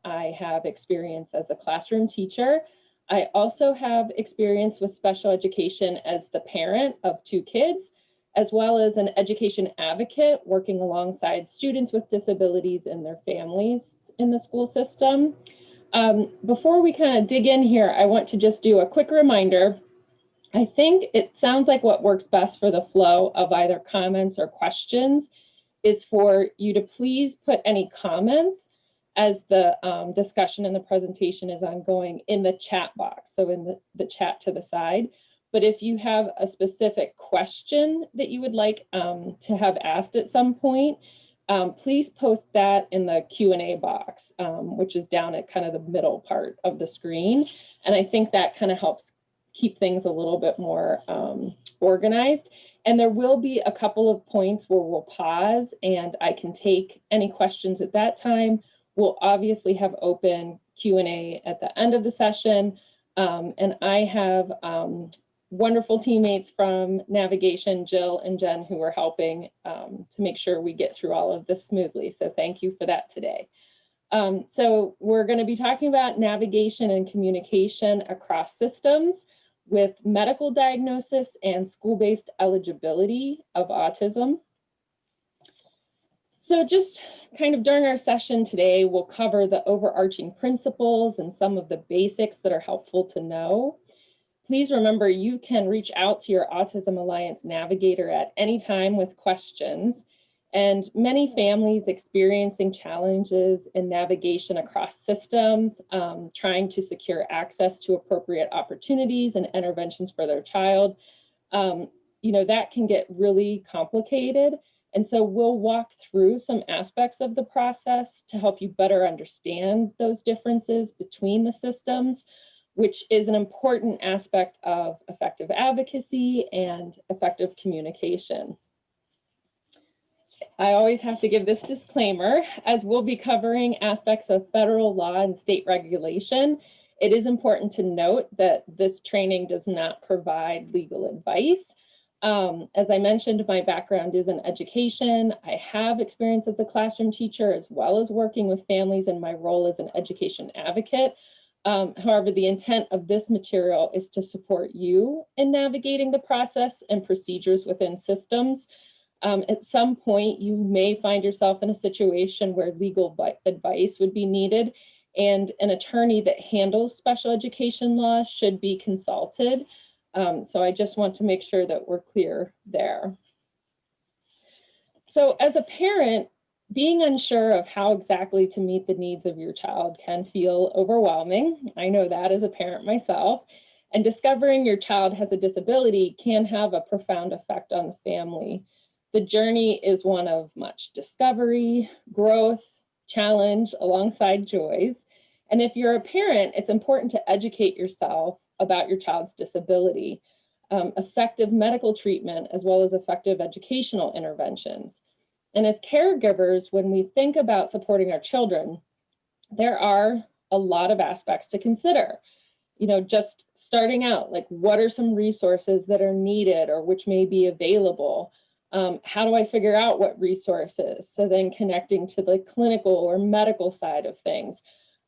I have experience as a classroom teacher. I also have experience with special education as the parent of 2 kids, as well as an education advocate working alongside students with disabilities and their families in the school system. Before we kind of dig in here, I want to just do a quick reminder. I think it sounds like what works best for the flow of either comments or questions is for you to please put any comments as the discussion and the presentation is ongoing in the chat box, so in the chat to the side. But if you have a specific question that you would like to have asked at some point, please post that in the Q&A box, which is down at kind of the middle part of the screen. And I think that kind of helps keep things a little bit more organized. And there will be a couple of points where we'll pause and I can take any questions at that time. We'll obviously have open Q&A at the end of the session. And I have wonderful teammates from navigation, Jill and Jen, who are helping to make sure we get through all of this smoothly. So thank you for that today. So we're going to be talking about navigation and communication across systems with medical diagnosis and school-based eligibility of autism. So just kind of during our session today, we'll cover the overarching principles and some of the basics that are helpful to know. Please remember you can reach out to your Autism Alliance navigator at any time with questions. And many families experiencing challenges in navigation across systems, trying to secure access to appropriate opportunities and interventions for their child, that can get really complicated. And so we'll walk through some aspects of the process to help you better understand those differences between the systems, which is an important aspect of effective advocacy and effective communication. I always have to give this disclaimer, as we'll be covering aspects of federal law and state regulation. It is important to note that this training does not provide legal advice. As I mentioned, my background is in education. I have experience as a classroom teacher, as well as working with families in my role as an education advocate. However, the intent of this material is to support you in navigating the process and procedures within systems. At some point, you may find yourself in a situation where legal advice would be needed, and an attorney that handles special education law should be consulted. So I just want to make sure that we're clear there. So as a parent, being unsure of how exactly to meet the needs of your child can feel overwhelming. I know that as a parent myself. And discovering your child has a disability can have a profound effect on the family. The journey is one of much discovery, growth, challenge, alongside joys. And if you're a parent, it's important to educate yourself about your child's disability, effective medical treatment, as well as effective educational interventions. And as caregivers, when we think about supporting our children, there are a lot of aspects to consider. Just starting out, like what are some resources that are needed or which may be available? How do I figure out what resources? So then connecting to the clinical or medical side of things.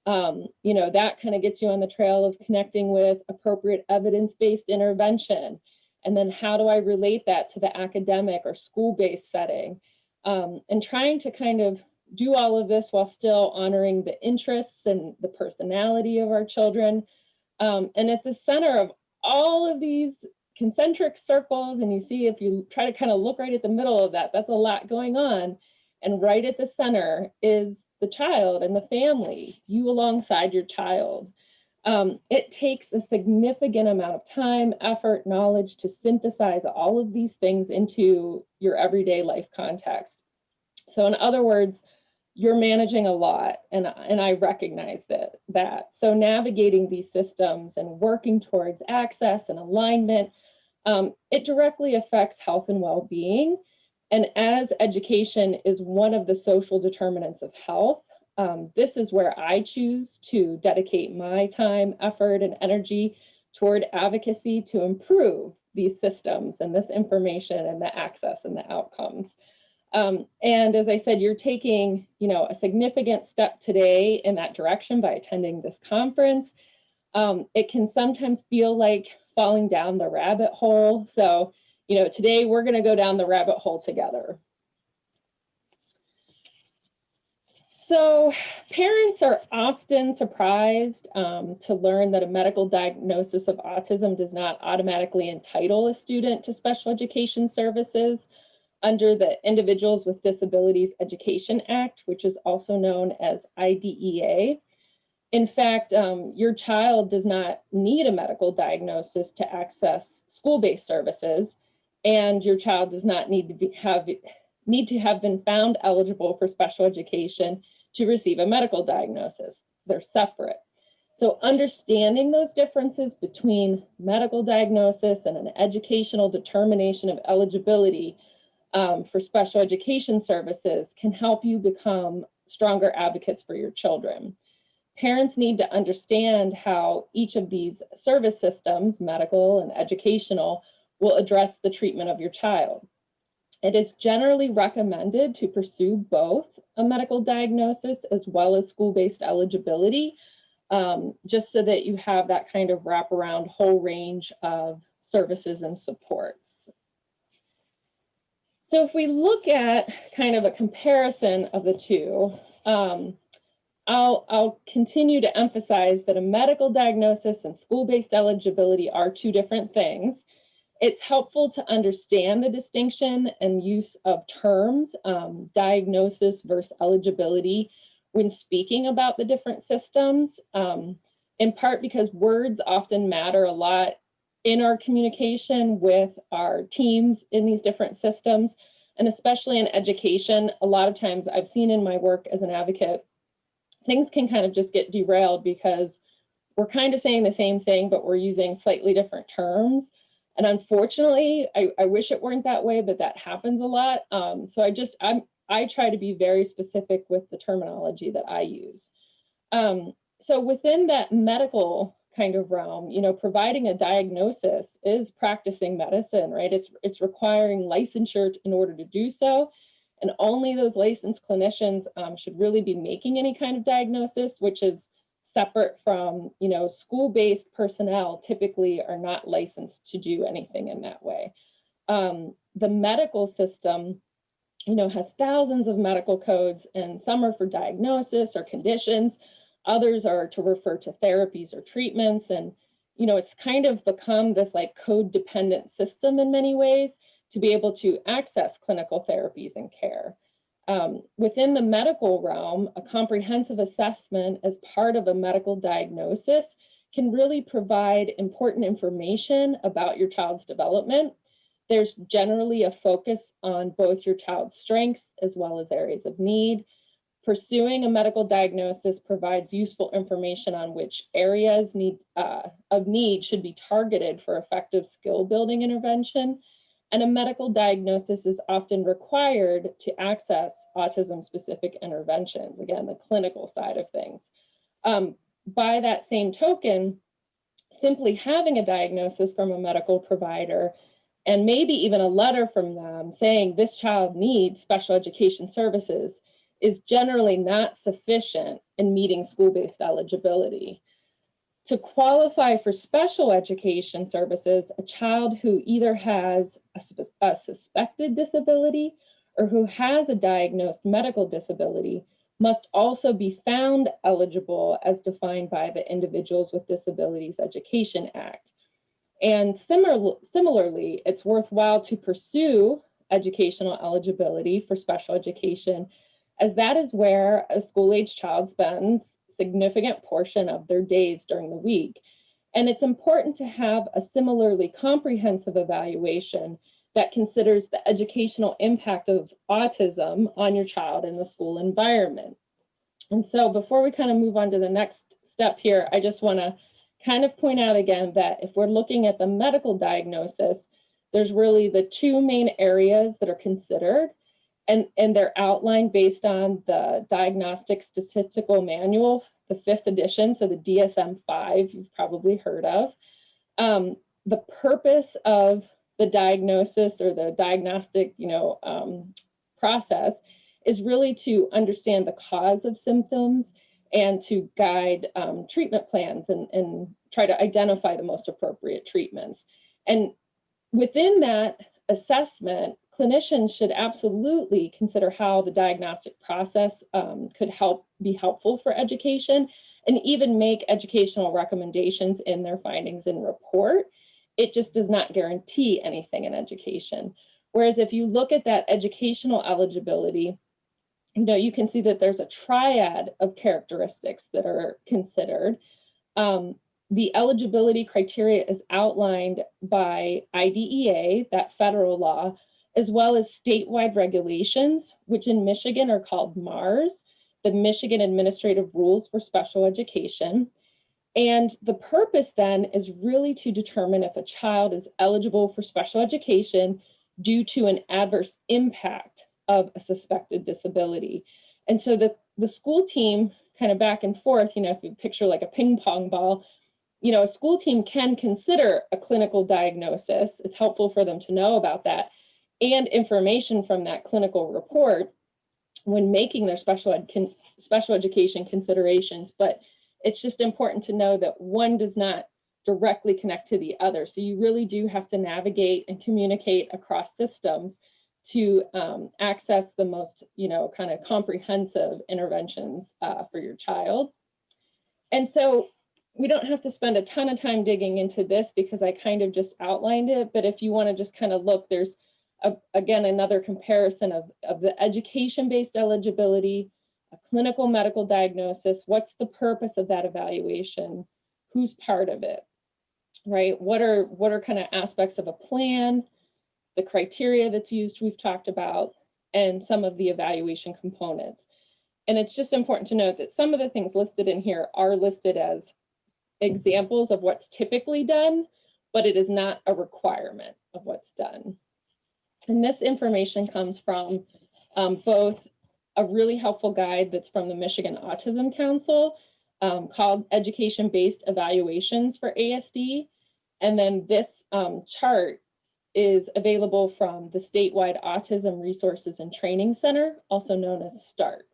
That kind of gets you on the trail of connecting with appropriate evidence-based intervention. And then how do I relate that to the academic or school-based setting? And trying to kind of do all of this while still honoring the interests and the personality of our children. And at the center of all of these concentric circles, and you see if you try to kind of look right at the middle of that, that's a lot going on. And right at the center is the child and the family, you alongside your child. It takes a significant amount of time, effort, knowledge to synthesize all of these things into your everyday life context. So in other words, you're managing a lot, and I recognize that. So navigating these systems and working towards access and alignment, it directly affects health and well-being. And as education is one of the social determinants of health, this is where I choose to dedicate my time, effort, and energy toward advocacy to improve these systems and this information and the access and the outcomes. And as I said, you're taking, a significant step today in that direction by attending this conference. It can sometimes feel like falling down the rabbit hole. So, today we're going to go down the rabbit hole together. So parents are often surprised to learn that a medical diagnosis of autism does not automatically entitle a student to special education services under the Individuals with Disabilities Education Act, which is also known as IDEA. In fact, your child does not need a medical diagnosis to access school-based services, and your child does not need to have been found eligible for special education to receive a medical diagnosis. They're separate. So understanding those differences between medical diagnosis and an educational determination of eligibility for special education services can help you become stronger advocates for your children. Parents need to understand how each of these service systems, medical and educational, will address the treatment of your child. It is generally recommended to pursue both a medical diagnosis as well as school-based eligibility, just so that you have that kind of wraparound whole range of services and supports. So if we look at kind of a comparison of the two, I'll continue to emphasize that a medical diagnosis and school-based eligibility are two different things. It's helpful to understand the distinction and use of terms, diagnosis versus eligibility, when speaking about the different systems, in part because words often matter a lot in our communication with our teams in these different systems, and especially in education. A lot of times I've seen in my work as an advocate, things can kind of just get derailed because we're kind of saying the same thing, but we're using slightly different terms. And unfortunately, I wish it weren't that way, but that happens a lot. So I try to be very specific with the terminology that I use. So within that medical kind of realm, providing a diagnosis is practicing medicine, right? It's requiring licensure in order to do so. And only those licensed clinicians should really be making any kind of diagnosis, which is separate from, school-based personnel typically are not licensed to do anything in that way. The medical system, has thousands of medical codes, and some are for diagnosis or conditions. Others are to refer to therapies or treatments. And, it's kind of become this like code-dependent system in many ways to be able to access clinical therapies and care. Within the medical realm, a comprehensive assessment as part of a medical diagnosis can really provide important information about your child's development. There's generally a focus on both your child's strengths as well as areas of need. Pursuing a medical diagnosis provides useful information on which areas of need should be targeted for effective skill building intervention. And a medical diagnosis is often required to access autism-specific interventions, again, the clinical side of things. By that same token, simply having a diagnosis from a medical provider and maybe even a letter from them saying this child needs special education services is generally not sufficient in meeting school-based eligibility. To qualify for special education services, a child who either has a suspected disability or who has a diagnosed medical disability must also be found eligible as defined by the Individuals with Disabilities Education Act. And similarly, it's worthwhile to pursue educational eligibility for special education, as that is where a school-age child spends significant portion of their days during the week. And it's important to have a similarly comprehensive evaluation that considers the educational impact of autism on your child in the school environment. And so before we kind of move on to the next step here, I just want to kind of point out again that if we're looking at the medical diagnosis, there's really the two main areas that are considered. And they're outlined based on the Diagnostic Statistical Manual, the 5th edition, so the DSM-5 you've probably heard of. The purpose of the diagnosis or the diagnostic, process is really to understand the cause of symptoms and to guide treatment plans and try to identify the most appropriate treatments. And within that assessment, clinicians should absolutely consider how the diagnostic process could be helpful for education, and even make educational recommendations in their findings and report. It just does not guarantee anything in education. Whereas if you look at that educational eligibility, you can see that there's a triad of characteristics that are considered. The eligibility criteria is outlined by IDEA, that federal law, as well as statewide regulations, which in Michigan are called MARS, the Michigan Administrative Rules for Special Education. And the purpose then is really to determine if a child is eligible for special education due to an adverse impact of a suspected disability. And so the school team, kind of back and forth, if you picture like a ping pong ball, a school team can consider a clinical diagnosis. It's helpful for them to know about that and information from that clinical report when making their special education considerations. But it's just important to know that one does not directly connect to the other. So you really do have to navigate and communicate across systems to access the most, kind of comprehensive interventions for your child. And so we don't have to spend a ton of time digging into this because I kind of just outlined it. But if you want to just kind of look, there's again another comparison of the education-based eligibility, a clinical medical diagnosis. What's the purpose of that evaluation? Who's part of it, right? What are kind of aspects of a plan? The criteria that's used, we've talked about, and some of the evaluation components. And it's just important to note that some of the things listed in here are listed as examples of what's typically done, but it is not a requirement of what's done. And this information comes from both a really helpful guide that's from the Michigan Autism Council called Education-Based Evaluations for ASD. And then this chart is available from the Statewide Autism Resources and Training Center, also known as START.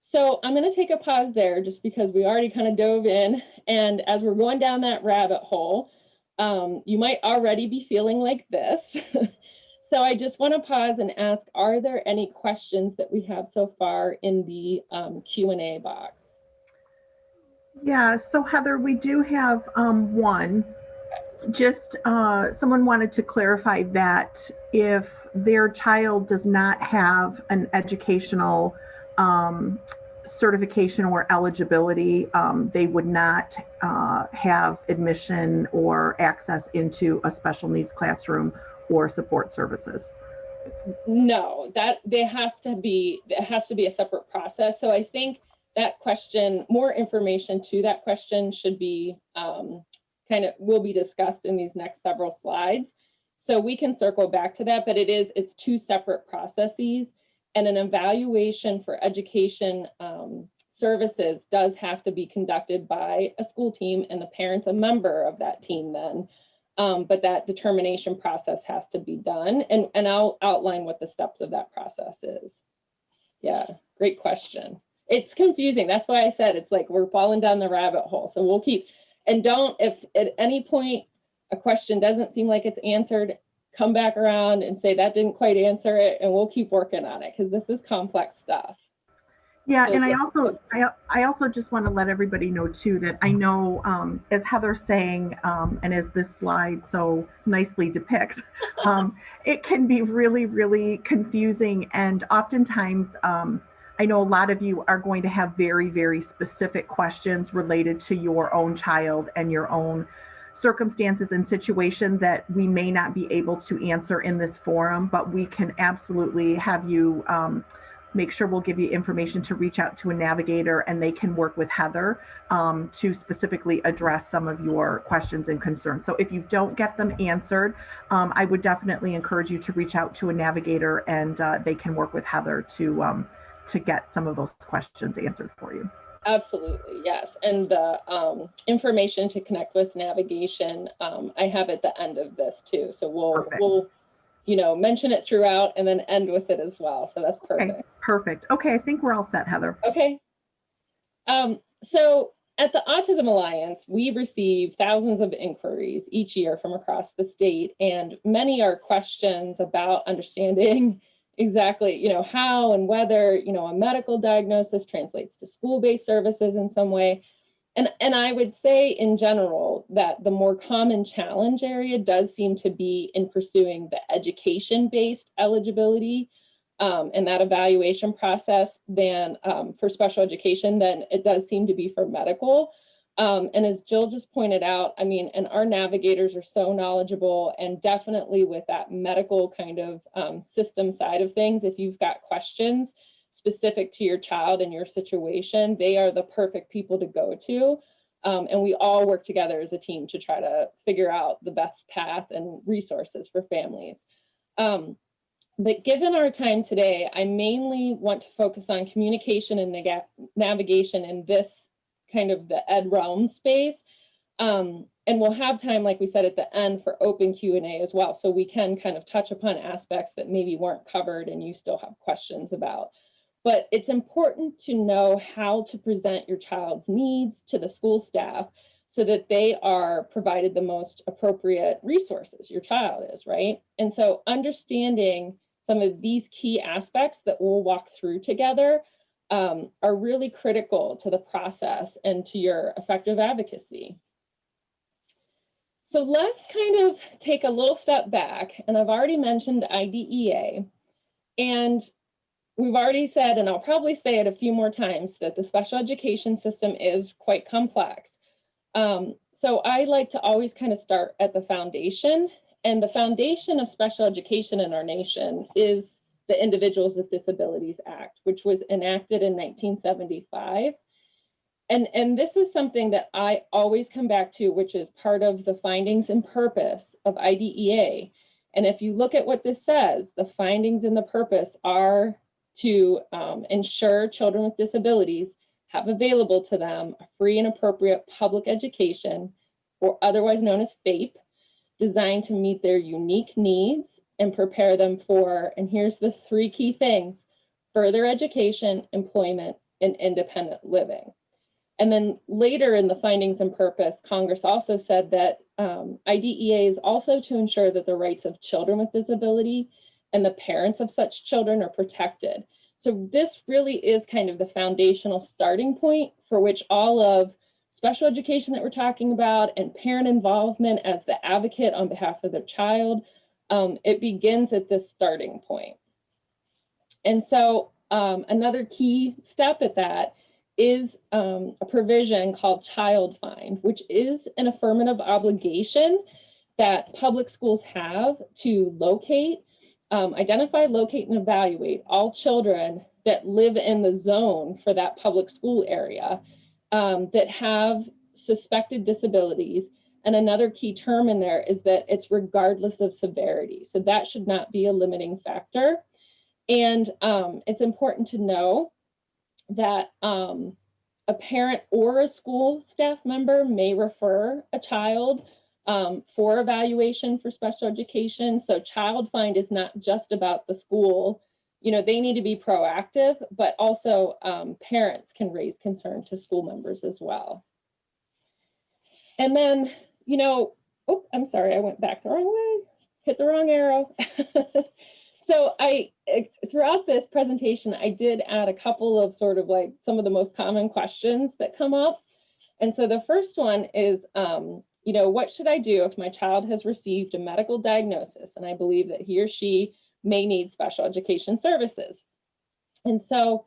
So I'm going to take a pause there just because we already kind of dove in. And as we're going down that rabbit hole, you might already be feeling like this. So I just want to pause and ask, are there any questions that we have so far in the Q&A box? Yeah, so Heather, we do have one. Just someone wanted to clarify that if their child does not have an educational certification or eligibility, they would not have admission or access into a special needs classroom or support services. No, it has to be a separate process. So I think that question, more information to that question should be will be discussed in these next several slides. So we can circle back to that, but it's two separate processes, and an evaluation for education services does have to be conducted by a school team, and the parent's a member of that team then. But that determination process has to be done, and I'll outline what the steps of that process is. Yeah, great question. It's confusing. That's why I said it's like we're falling down the rabbit hole. So we'll keep, and if at any point a question doesn't seem like it's answered, come back around and say that didn't quite answer it, and we'll keep working on it because this is complex stuff. Yeah, so, and I also just want to let everybody know too that I know, as Heather's saying, and as this slide so nicely depicts, it can be really, really confusing, and oftentimes I know a lot of you are going to have very, very specific questions related to your own child and your own circumstances and situation that we may not be able to answer in this forum, but we can absolutely have you make sure we'll give you information to reach out to a navigator, and they can work with Heather to specifically address some of your questions and concerns. So if you don't get them answered, I would definitely encourage you to reach out to a navigator, and they can work with Heather to get some of those questions answered for you. Absolutely, yes. And the information to connect with navigation, I have at the end of this too. So we'll mention it throughout and then end with it as well. So that's perfect. Okay, perfect. Okay, I think we're all set, Heather. Okay. So at the Autism Alliance, we receive thousands of inquiries each year from across the state, and many are questions about understanding exactly, how and whether, a medical diagnosis translates to school-based services in some way. And I would say in general that the more common challenge area does seem to be in pursuing the education-based eligibility and that evaluation process than for special education than it does seem to be for medical. And as Jill just pointed out, and our navigators are so knowledgeable, and definitely with that medical kind of system side of things, if you've got questions specific to your child and your situation, they are the perfect people to go to. And we all work together as a team to try to figure out the best path and resources for families. But given our time today, I mainly want to focus on communication and navigation in this kind of the ed realm space. And we'll have time, like we said at the end, for open Q&A as well. So we can kind of touch upon aspects that maybe weren't covered and you still have questions about. But it's important to know how to present your child's needs to the school staff so that they are provided the most appropriate resources, your child is, right? And so understanding some of these key aspects that we'll walk through together are really critical to the process and to your effective advocacy. So let's kind of take a little step back, and I've already mentioned IDEA, and we've already said, and I'll probably say it a few more times, that the special education system is quite complex. So I like to always kind of start at the foundation, and the foundation of special education in our nation is the Individuals with Disabilities Act, which was enacted in 1975. And this is something that I always come back to, which is part of the findings and purpose of IDEA. And if you look at what this says, the findings and the purpose are to ensure children with disabilities have available to them a free and appropriate public education, or otherwise known as FAPE, designed to meet their unique needs and prepare them for, and here's the three key things: further education, employment, and independent living. And then later in the findings and purpose, Congress also said that IDEA is also to ensure that the rights of children with disability and the parents of such children are protected. So this really is kind of the foundational starting point for which all of special education that we're talking about and parent involvement as the advocate on behalf of their child, it begins at this starting point. And so another key step at that is a provision called child find, which is an affirmative obligation that public schools have to locate, identify, locate, and evaluate all children that live in the zone for that public school area that have suspected disabilities. And another key term in there is that it's regardless of severity. So that should not be a limiting factor. And it's important to know that a parent or a school staff member may refer a child for evaluation for special education. So child find is not just about the school. They need to be proactive, but also parents can raise concern to school members as well. And then, oh, I'm sorry, I went back the wrong way, hit the wrong arrow. So throughout this presentation, I did add a couple of sort of like some of the most common questions that come up. And so the first one is, what should I do if my child has received a medical diagnosis and I believe that he or she may need special education services? And so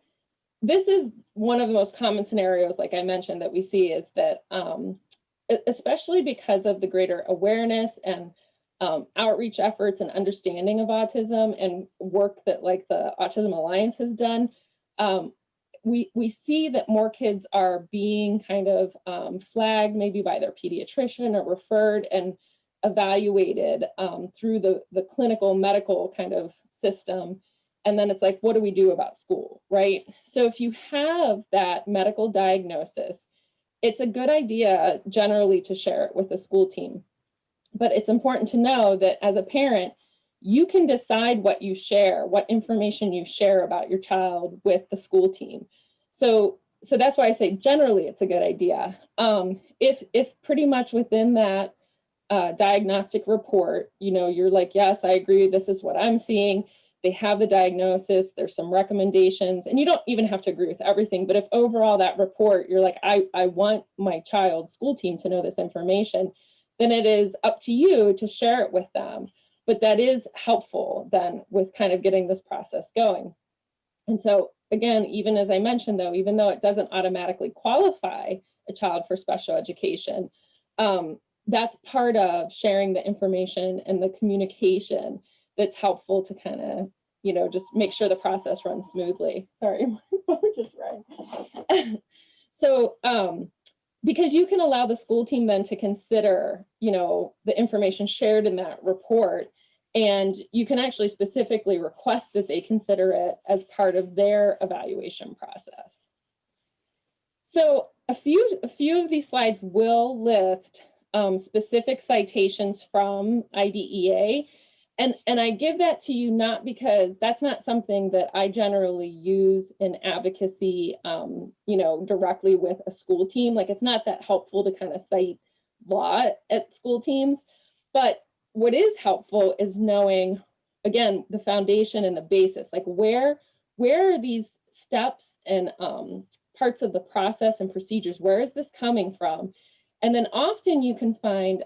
this is one of the most common scenarios, like I mentioned, that we see is that, especially because of the greater awareness and outreach efforts and understanding of autism and work that like the Autism Alliance has done, we see that more kids are being kind of flagged maybe by their pediatrician or referred and evaluated through the clinical medical kind of system. And then it's like, what do we do about school, right? So if you have that medical diagnosis, it's a good idea generally to share it with the school team. But it's important to know that as a parent, you can decide what you share, what information you share about your child with the school team. So that's why I say generally it's a good idea. If pretty much within that diagnostic report, you're like, yes, I agree, this is what I'm seeing. They have the diagnosis, there's some recommendations, and you don't even have to agree with everything, but if overall that report, you're like, I want my child's school team to know this information, then it is up to you to share it with them. But that is helpful then with kind of getting this process going. And so again, even as I mentioned though, even though it doesn't automatically qualify a child for special education, that's part of sharing the information and the communication that's helpful to kind of, just make sure the process runs smoothly. Sorry, my phone just rang. So, because you can allow the school team then to consider, the information shared in that report, and you can actually specifically request that they consider it as part of their evaluation process. So a few of these slides will list specific citations from IDEA. And I give that to you not because that's not something that I generally use in advocacy, directly with a school team. Like, it's not that helpful to kind of cite law at school teams. But what is helpful is knowing, again, the foundation and the basis, like where are these steps and parts of the process and procedures, where is this coming from? And then often you can find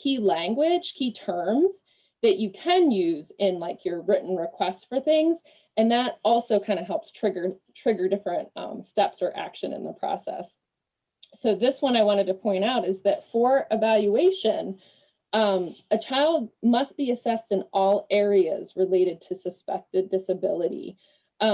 key language, key terms that you can use in like your written requests for things. And that also kind of helps trigger different steps or action in the process. So this one I wanted to point out is that for evaluation, a child must be assessed in all areas related to suspected disability.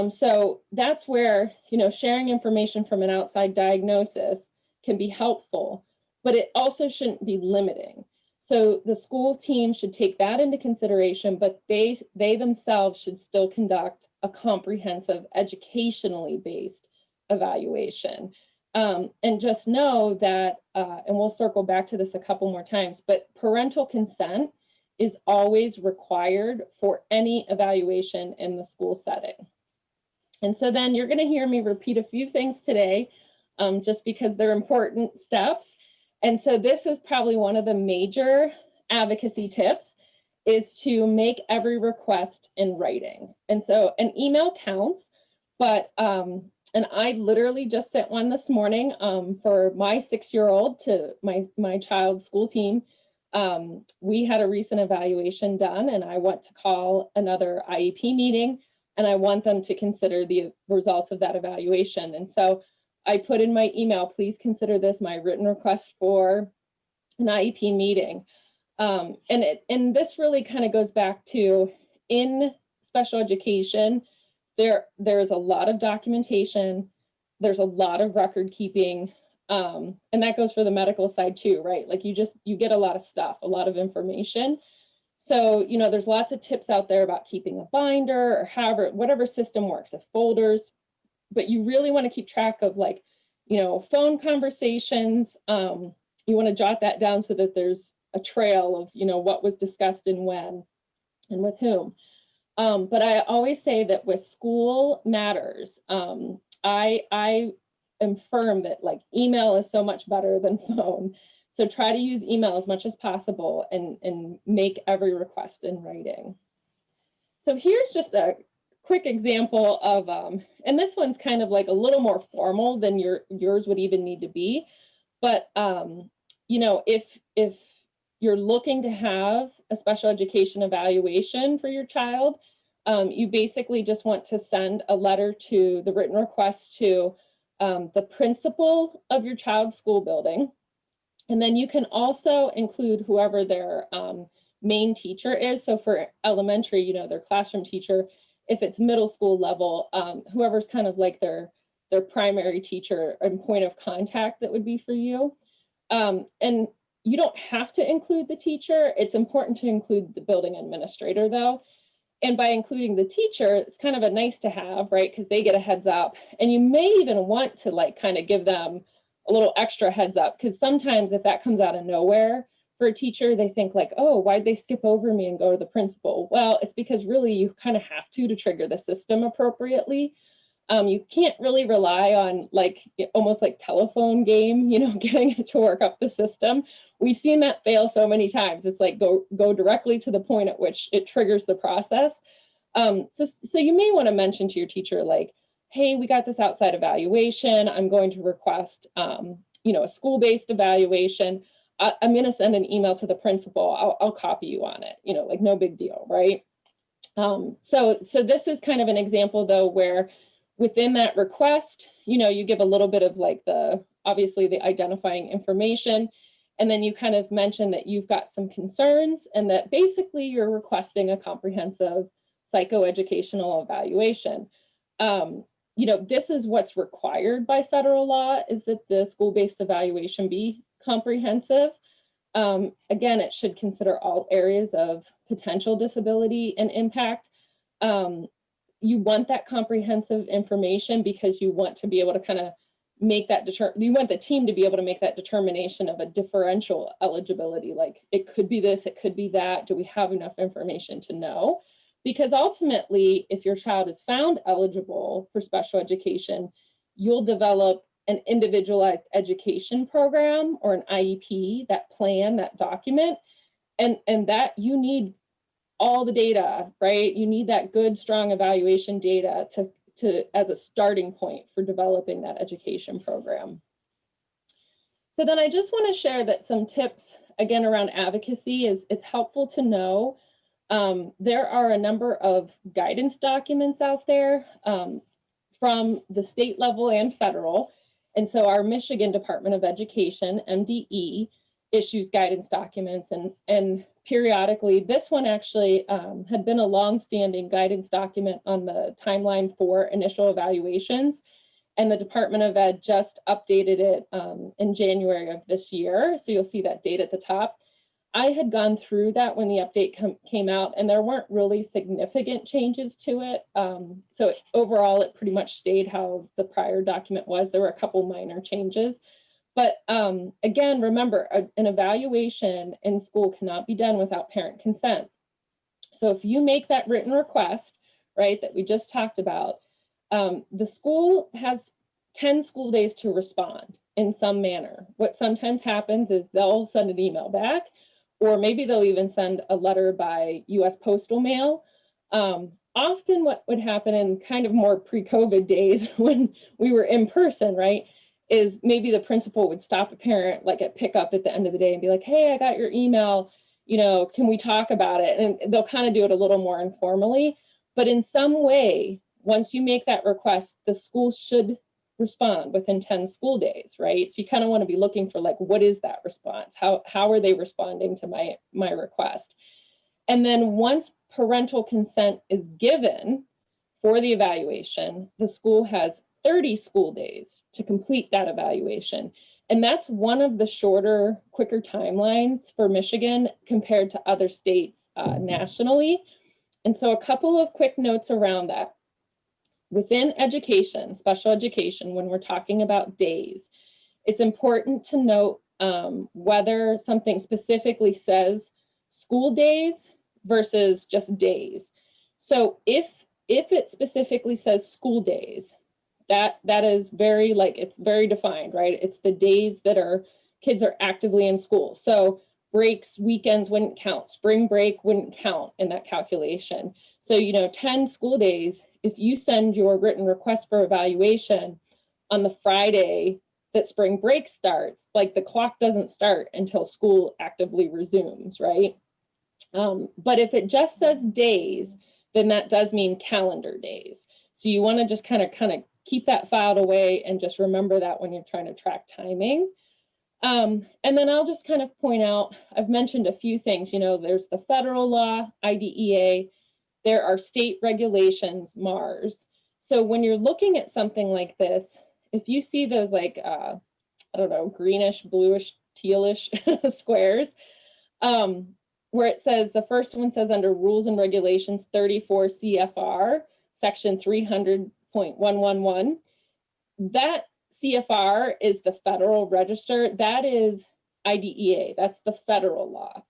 So that's where, sharing information from an outside diagnosis can be helpful, but it also shouldn't be limiting. So the school team should take that into consideration, but they themselves should still conduct a comprehensive, educationally based evaluation. And just know that, and we'll circle back to this a couple more times, but parental consent is always required for any evaluation in the school setting. And so then you're going to hear me repeat a few things today, just because they're important steps. And so this is probably one of the major advocacy tips, is to make every request in writing. And so an email counts, but, and I literally just sent one this morning for my 6-year-old to my child's school team. We had a recent evaluation done, and I want to call another IEP meeting, and I want them to consider the results of that evaluation. And so I put in my email, please consider this my written request for an IEP meeting. And this really kind of goes back to, in special education, there's a lot of documentation, there's a lot of record keeping, and that goes for the medical side too, right? Like you get a lot of stuff, a lot of information. So, there's lots of tips out there about keeping a binder or whatever system works, of folders, but you really want to keep track of, like, phone conversations. You want to jot that down so that there's a trail of, what was discussed and when and with whom. But I always say that with school matters, I am firm that, like, email is so much better than phone. So try to use email as much as possible and make every request in writing. So here's just a quick example of, and this one's kind of like a little more formal than yours would even need to be. But, if you're looking to have a special education evaluation for your child, you basically just want to send a letter to the written request to the principal of your child's school building. And then you can also include whoever their main teacher is. So for elementary, their classroom teacher. If it's middle school level, whoever's kind of like their primary teacher and point of contact that would be for you. And you don't have to include the teacher. It's important to include the building administrator though. And by including the teacher, it's kind of a nice to have, right? Because they get a heads up. And you may even want to like kind of give them a little extra heads up, because sometimes if that comes out of nowhere for a teacher, they think like, oh, why'd they skip over me and go to the principal? Well, it's because really you kind of have to trigger the system appropriately. You can't really rely on like almost like telephone game, you know, getting it to work up the system. We've seen that fail so many times. It's like go directly to the point at which it triggers the process. So you may want to mention to your teacher like, hey, we got this outside evaluation. I'm going to request, you know, a school-based evaluation. I'm going to send an email to the principal. I'll copy you on it. You know, like no big deal, right? So this is kind of an example though where within that request, you know, you give a little bit of like obviously the identifying information, and then you kind of mention that you've got some concerns and that basically you're requesting a comprehensive psychoeducational evaluation. You know, this is what's required by federal law, is that the school-based evaluation be comprehensive. Again, it should consider all areas of potential disability and impact. You want that comprehensive information because you want to be able to kind of make that you want the team to be able to make that determination of a differential eligibility, like it could be this, it could be that. Do we have enough information to know? Because ultimately, if your child is found eligible for special education, you'll develop an individualized education program or an IEP, that plan, that document, and that you need all the data, right? You need that good, strong evaluation data to as a starting point for developing that education program. So then I just want to share that some tips, again, around advocacy is it's helpful to know there are a number of guidance documents out there from the state level and federal. And so our Michigan Department of Education, MDE, issues guidance documents, and periodically, this one actually had been a long-standing guidance document on the timeline for initial evaluations, and the Department of Ed just updated it in January of this year. So you'll see that date at the top. I had gone through that when the update came out, and there weren't really significant changes to it. So overall, it pretty much stayed how the prior document was. There were a couple minor changes. But again, remember, an evaluation in school cannot be done without parent consent. So if you make that written request, right, that we just talked about, the school has 10 school days to respond in some manner. What sometimes happens is they'll send an email back, or maybe they'll even send a letter by US postal mail. Often what would happen in kind of more pre-COVID days when we were in person, right, is maybe the principal would stop a parent like at pickup at the end of the day and be like, hey, I got your email, you know, can we talk about it? And they'll kind of do it a little more informally, but in some way, once you make that request, the school should respond within 10 school days, right? So you kind of want to be looking for like, what is that response? How are they responding to my request? And then once parental consent is given for the evaluation, the school has 30 school days to complete that evaluation. And that's one of the shorter, quicker timelines for Michigan compared to other states nationally. And so a couple of quick notes around that. Within education, special education, when we're talking about days, it's important to note whether something specifically says school days versus just days. So if it specifically says school days, that is very, like, it's very defined, right? It's the days that kids are actively in school. So breaks, weekends wouldn't count. Spring break wouldn't count in that calculation. So, you know, 10 school days, if you send your written request for evaluation on the Friday that spring break starts, like the clock doesn't start until school actively resumes, right? But if it just says days, then that does mean calendar days. So you want to just kind of keep that filed away and just remember that when you're trying to track timing. And then I'll just kind of point out, I've mentioned a few things, you know, there's the federal law, IDEA, there are state regulations, MARS. So when you're looking at something like this, if you see those like, I don't know, greenish, bluish, tealish squares, where it says, the first one says under Rules and Regulations 34 CFR, section 300.111, that CFR is the Federal Register. That is IDEA, that's the federal law.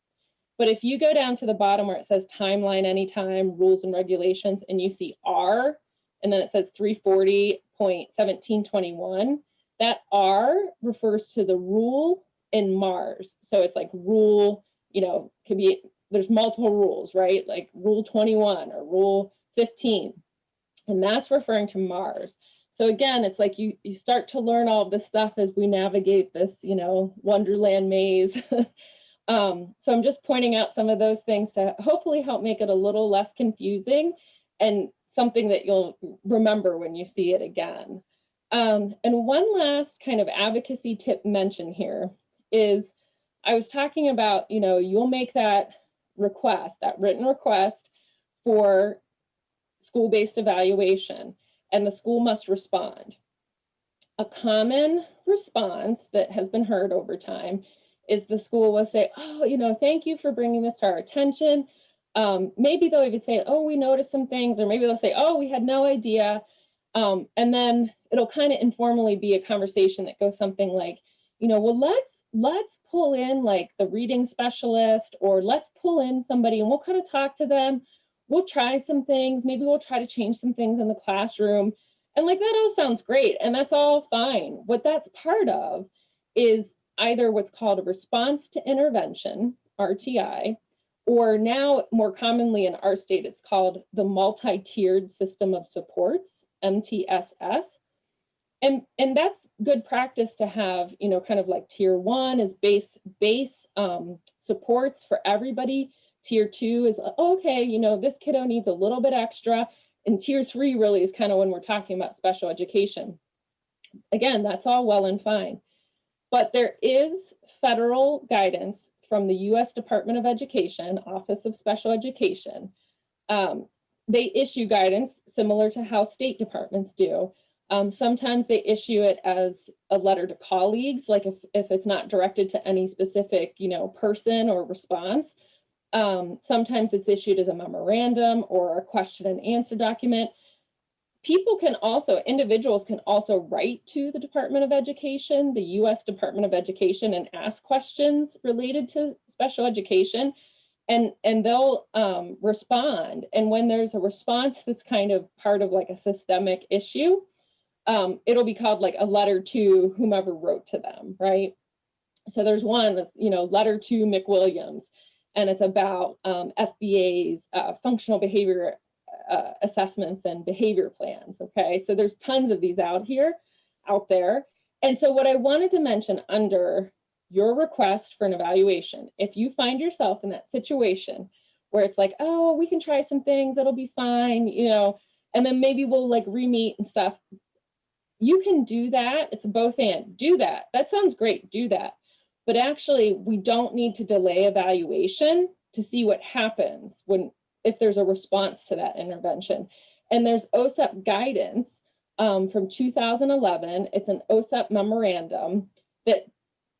But if you go down to the bottom where it says timeline anytime, rules and regulations, and you see R, and then it says 340.1721, that R refers to the rule in Mars. So it's like rule, you know, could be, there's multiple rules, right? Like rule 21 or rule 15, and that's referring to Mars. So again, it's like you start to learn all of this stuff as we navigate this, you know, Wonderland maze. So I'm just pointing out some of those things to hopefully help make it a little less confusing and something that you'll remember when you see it again. And one last kind of advocacy tip mention here is, I was talking about, you know, you'll make that request, that written request for school-based evaluation, and the school must respond. A common response that has been heard over time is the school will say, oh, you know, thank you for bringing this to our attention. Maybe they'll even say, oh, we noticed some things, or maybe they'll say, oh, we had no idea. And then it'll kind of informally be a conversation that goes something like, you know, well, let's pull in like the reading specialist, or let's pull in somebody and we'll kind of talk to them. We'll try some things. Maybe we'll try to change some things in the classroom. And like, that all sounds great. And that's all fine. What that's part of is either what's called a response to intervention, RTI, or now more commonly in our state, it's called the multi-tiered system of supports, MTSS. And that's good practice to have, you know, kind of like tier 1 is base supports for everybody. Tier 2 is, okay, you know, this kiddo needs a little bit extra. And tier 3 really is kind of when we're talking about special education. Again, that's all well and fine. But there is federal guidance from the U.S. Department of Education, Office of Special Education. They issue guidance similar to how state departments do. Sometimes they issue it as a letter to colleagues, like if it's not directed to any specific, you know, person or response. Sometimes it's issued as a memorandum or a question and answer document. People can also, individuals can also write to the Department of Education, the U.S. Department of Education, and ask questions related to special education, and they'll respond. And when there's a response that's kind of part of like a systemic issue, it'll be called like a letter to whomever wrote to them, right? So there's one that's, you know, letter to McWilliams, and it's about FBA's functional behavior assessments and behavior plans, okay? So there's tons of these out there. And so what I wanted to mention under your request for an evaluation, if you find yourself in that situation where it's like, oh, we can try some things, it'll be fine, you know, and then maybe we'll like re-meet and stuff, you can do that. It's both and. Do that. That sounds great. Do that. But actually, we don't need to delay evaluation to see what happens if there's a response to that intervention. And there's OSEP guidance from 2011. It's an OSEP memorandum that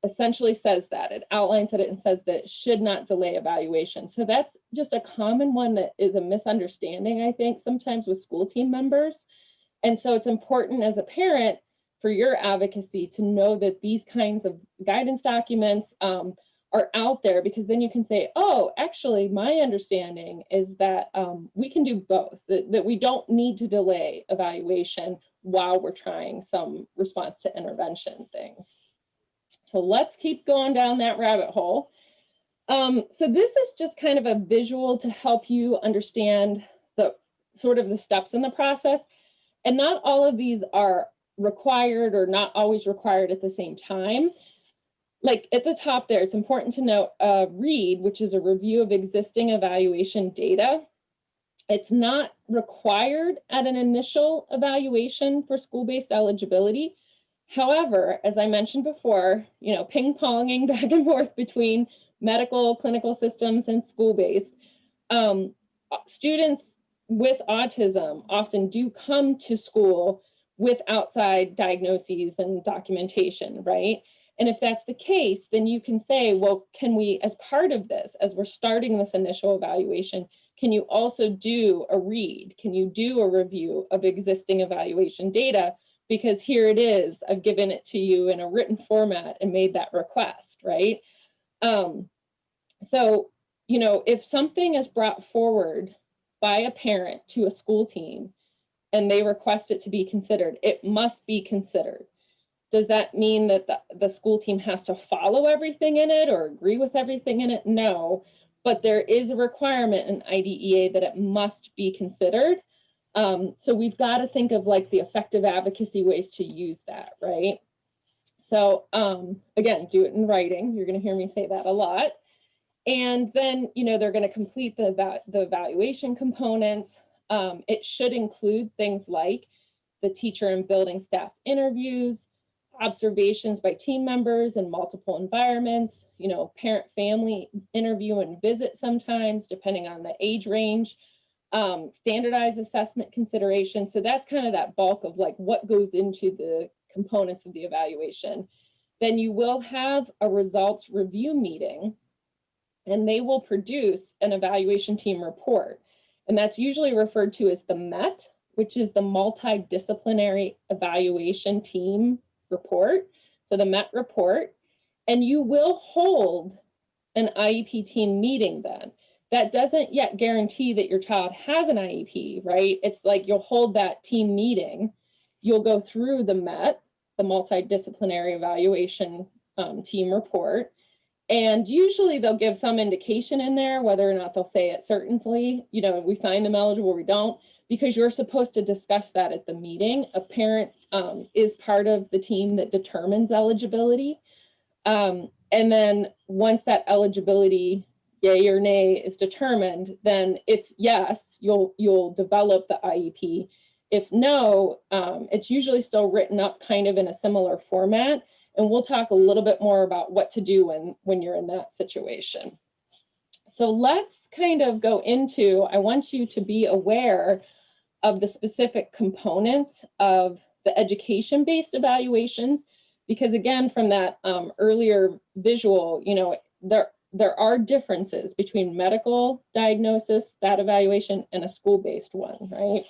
essentially says that. It outlines it and says that it should not delay evaluation. So that's just a common one that is a misunderstanding, I think, sometimes with school team members. And so it's important as a parent for your advocacy to know that these kinds of guidance documents are out there, because then you can say, oh, actually, my understanding is that we can do both, that we don't need to delay evaluation while we're trying some response to intervention things. So let's keep going down that rabbit hole. So this is just kind of a visual to help you understand the sort of the steps in the process. And not all of these are required or not always required at the same time. Like at the top there, it's important to note READ, which is a review of existing evaluation data. It's not required at an initial evaluation for school-based eligibility. However, as I mentioned before, you know, ping-ponging back and forth between medical, clinical systems, and school-based, students with autism often do come to school with outside diagnoses and documentation, right? And if that's the case, then you can say, well, can we, as part of this, as we're starting this initial evaluation, can you also do a read? Can you do a review of existing evaluation data? Because here it is, I've given it to you in a written format and made that request, right? So, you know, if something is brought forward by a parent to a school team and they request it to be considered, it must be considered. Does that mean that the school team has to follow everything in it or agree with everything in it? No, but there is a requirement in IDEA that it must be considered. So we've got to think of like the effective advocacy ways to use that, right? So again, do it in writing. You're going to hear me say that a lot. And then, you know, they're going to complete the evaluation components. It should include things like the teacher and building staff interviews, observations by team members in multiple environments, you know, parent-family interview and visit sometimes, depending on the age range, standardized assessment considerations. So that's kind of that bulk of like what goes into the components of the evaluation. Then you will have a results review meeting, and they will produce an evaluation team report. And that's usually referred to as the MET, which is the Multidisciplinary Evaluation Team report. So the MET report, and you will hold an IEP team meeting then. That doesn't yet guarantee that your child has an IEP, right? It's like you'll hold that team meeting. You'll go through the MET, the Multidisciplinary Evaluation Team report. And usually they'll give some indication in there, whether or not they'll say it certainly, you know, we find them eligible, we don't, because you're supposed to discuss that at the meeting. A parent is part of the team that determines eligibility. And then once that eligibility, yay or nay, is determined, then if yes, you'll develop the IEP. If no, it's usually still written up kind of in a similar format. And we'll talk a little bit more about what to do when you're in that situation. So let's kind of go into, I want you to be aware of the specific components of the education-based evaluations, because again, from that earlier visual, you know, there are differences between medical diagnosis, that evaluation, and a school-based one, right?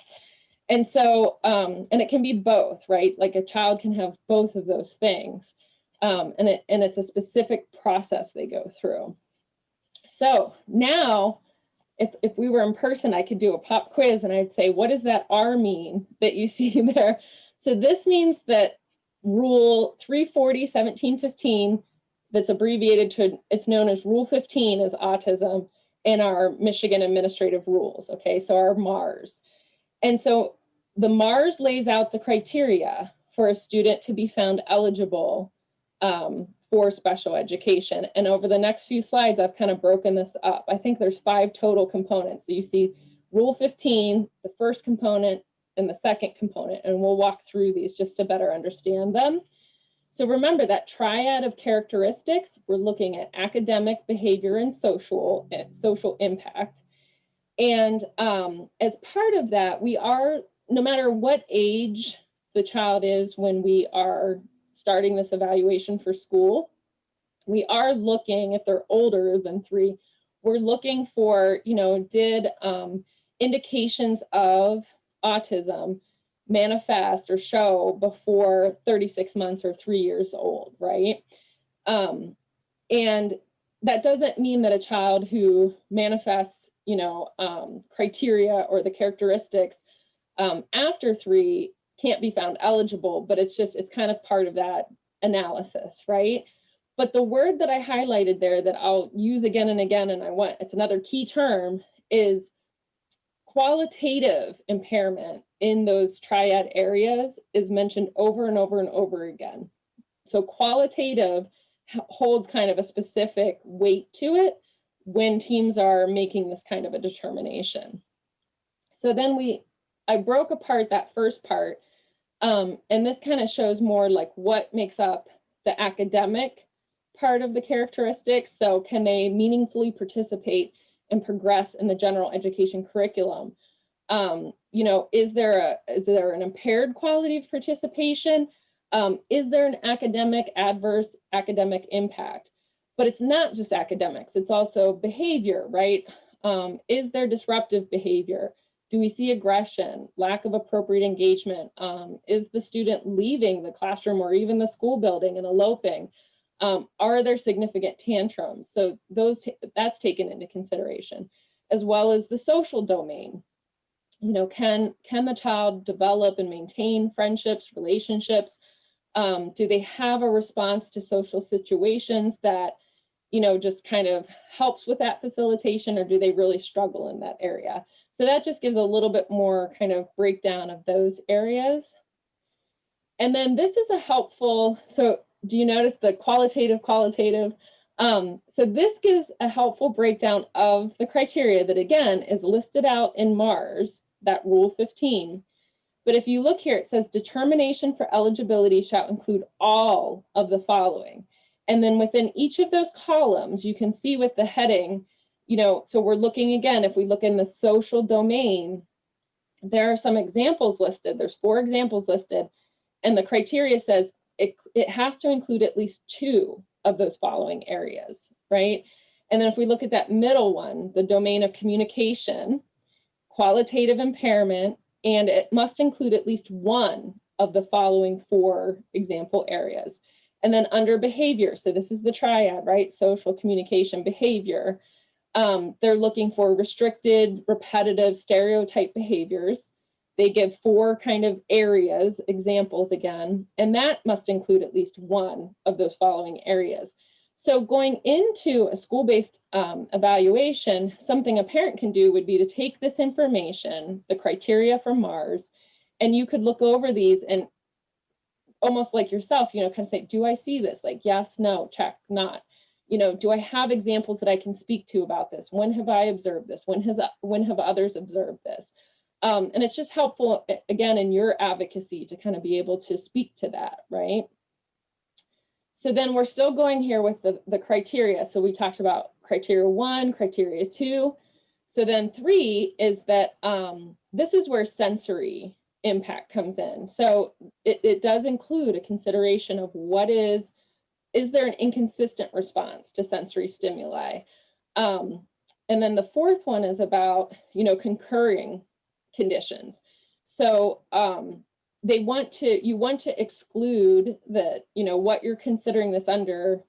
And so, and it can be both, right? Like a child can have both of those things. And it's a specific process they go through. So now, if we were in person, I could do a pop quiz and I'd say, what does that R mean that you see there? So this means that Rule 340-1715, that's abbreviated to, it's known as Rule 15 is autism in our Michigan administrative rules, okay? So our MARS. And so the MARS lays out the criteria for a student to be found eligible for special education. And over the next few slides, I've kind of broken this up. I think there's 5 total components. So you see Rule 15, the first component, and the second component, and we'll walk through these just to better understand them. So remember that triad of characteristics, we're looking at academic, behavior, and social impact. And as part of that, we are, no matter what age the child is when we are starting this evaluation for school, we are looking, if they're older than 3, we're looking for, you know, did indications of autism manifest or show before 36 months or 3 years old, right? And that doesn't mean that a child who manifests, you know, criteria or the characteristics after 3 can't be found eligible, but it's kind of part of that analysis, right? But the word that I highlighted there that I'll use again and again, and it's another key term, is qualitative impairment in those triad areas is mentioned over and over and over again. So qualitative holds kind of a specific weight to it when teams are making this kind of a determination. So then I broke apart that first part, and this kind of shows more like what makes up the academic part of the characteristics. So can they meaningfully participate and progress in the general education curriculum? You know, is there an impaired quality of participation? Is there an adverse academic impact? But it's not just academics, it's also behavior, right? Is there disruptive behavior? Do we see aggression, lack of appropriate engagement? Is the student leaving the classroom or even the school building and eloping? Are there significant tantrums? So that's taken into consideration, as well as the social domain. You know, can the child develop and maintain friendships, relationships? Do they have a response to social situations that, you know, just kind of helps with that facilitation, or do they really struggle in that area? So that just gives a little bit more kind of breakdown of those areas. And then this is a helpful, so do you notice the qualitative? So this gives a helpful breakdown of the criteria that, again, is listed out in MARS, that Rule 15. But if you look here, it says determination for eligibility shall include all of the following. And then within each of those columns, you can see with the heading, you know, so we're looking again, if we look in the social domain, there are some examples listed. There's 4 examples listed. And the criteria says it has to include at least 2 of those following areas, right? And then if we look at that middle one, the domain of communication, qualitative impairment, and it must include at least 1 of the following 4 example areas. And then under behavior, so this is the triad, right? Social, communication, behavior. They're looking for restricted, repetitive, stereotype behaviors. They give 4 kind of areas, examples again, and that must include at least 1 of those following areas. So going into a school-based evaluation, something a parent can do would be to take this information, the criteria from MARS, and you could look over these and almost like yourself, you know, kind of say, do I see this? Like, yes, no, check, not. You know, do I have examples that I can speak to about this? When have I observed this? When have others observed this? And it's just helpful, again, in your advocacy to kind of be able to speak to that, right? So then we're still going here with the criteria. So we talked about criteria 1, criteria 2. So then 3 is that this is where sensory impact comes in. So it does include a consideration of is there an inconsistent response to sensory stimuli? And then the 4th one is about, you know, concurring conditions. So you want to exclude that, you know, what you're considering this under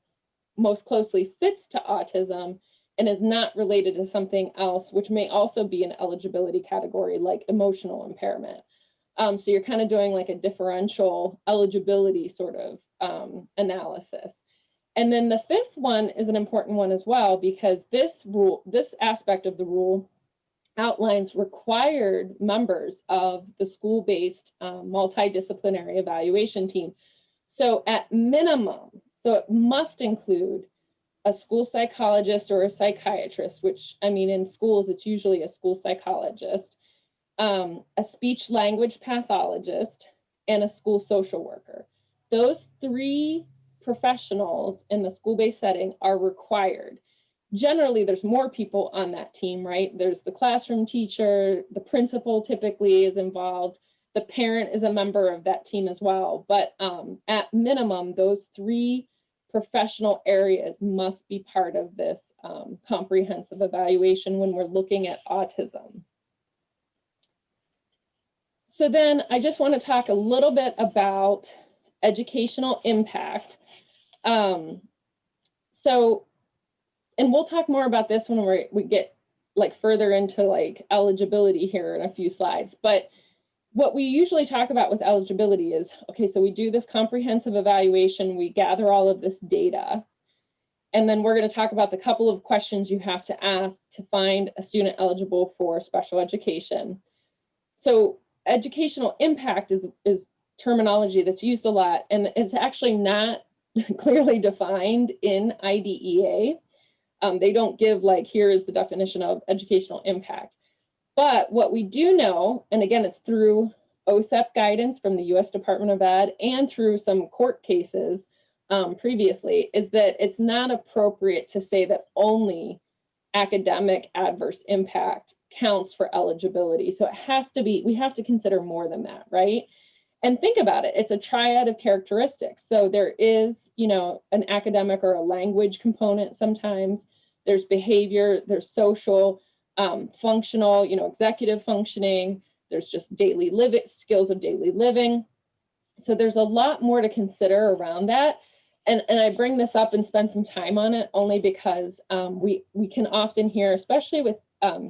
most closely fits to autism and is not related to something else, which may also be an eligibility category like emotional impairment. So you're kind of doing like a differential eligibility sort of analysis. And then the 5th one is an important one as well, because this aspect of the rule outlines required members of the school-based multidisciplinary evaluation team. So at minimum, so it must include a school psychologist or a psychiatrist, which, I mean, in schools, it's usually a school psychologist, a speech language pathologist, and a school social worker. Those 3 professionals in the school-based setting are required. Generally, there's more people on that team, right? There's the classroom teacher, the principal typically is involved, the parent is a member of that team as well. But at minimum, those 3 professional areas must be part of this comprehensive evaluation when we're looking at autism. So then I just want to talk a little bit about educational impact. And we'll talk more about this when we get like further into like eligibility here in a few slides. But what we usually talk about with eligibility is, okay, so we do this comprehensive evaluation, we gather all of this data, and then we're going to talk about the couple of questions you have to ask to find a student eligible for special education. So educational impact is terminology that's used a lot, and it's actually not clearly defined in IDEA. They don't give like, here is the definition of educational impact. But what we do know, and again, it's through OSEP guidance from the US Department of Ed and through some court cases previously, is that it's not appropriate to say that only academic adverse impact counts for eligibility. So it has to be, we have to consider more than that, right? And think about it, it's a triad of characteristics. So there is, you know, an academic or a language component sometimes, there's behavior, there's social, functional, you know, executive functioning, there's just daily living, skills of daily living. So there's a lot more to consider around that. And I bring this up and spend some time on it only because we can often hear, especially with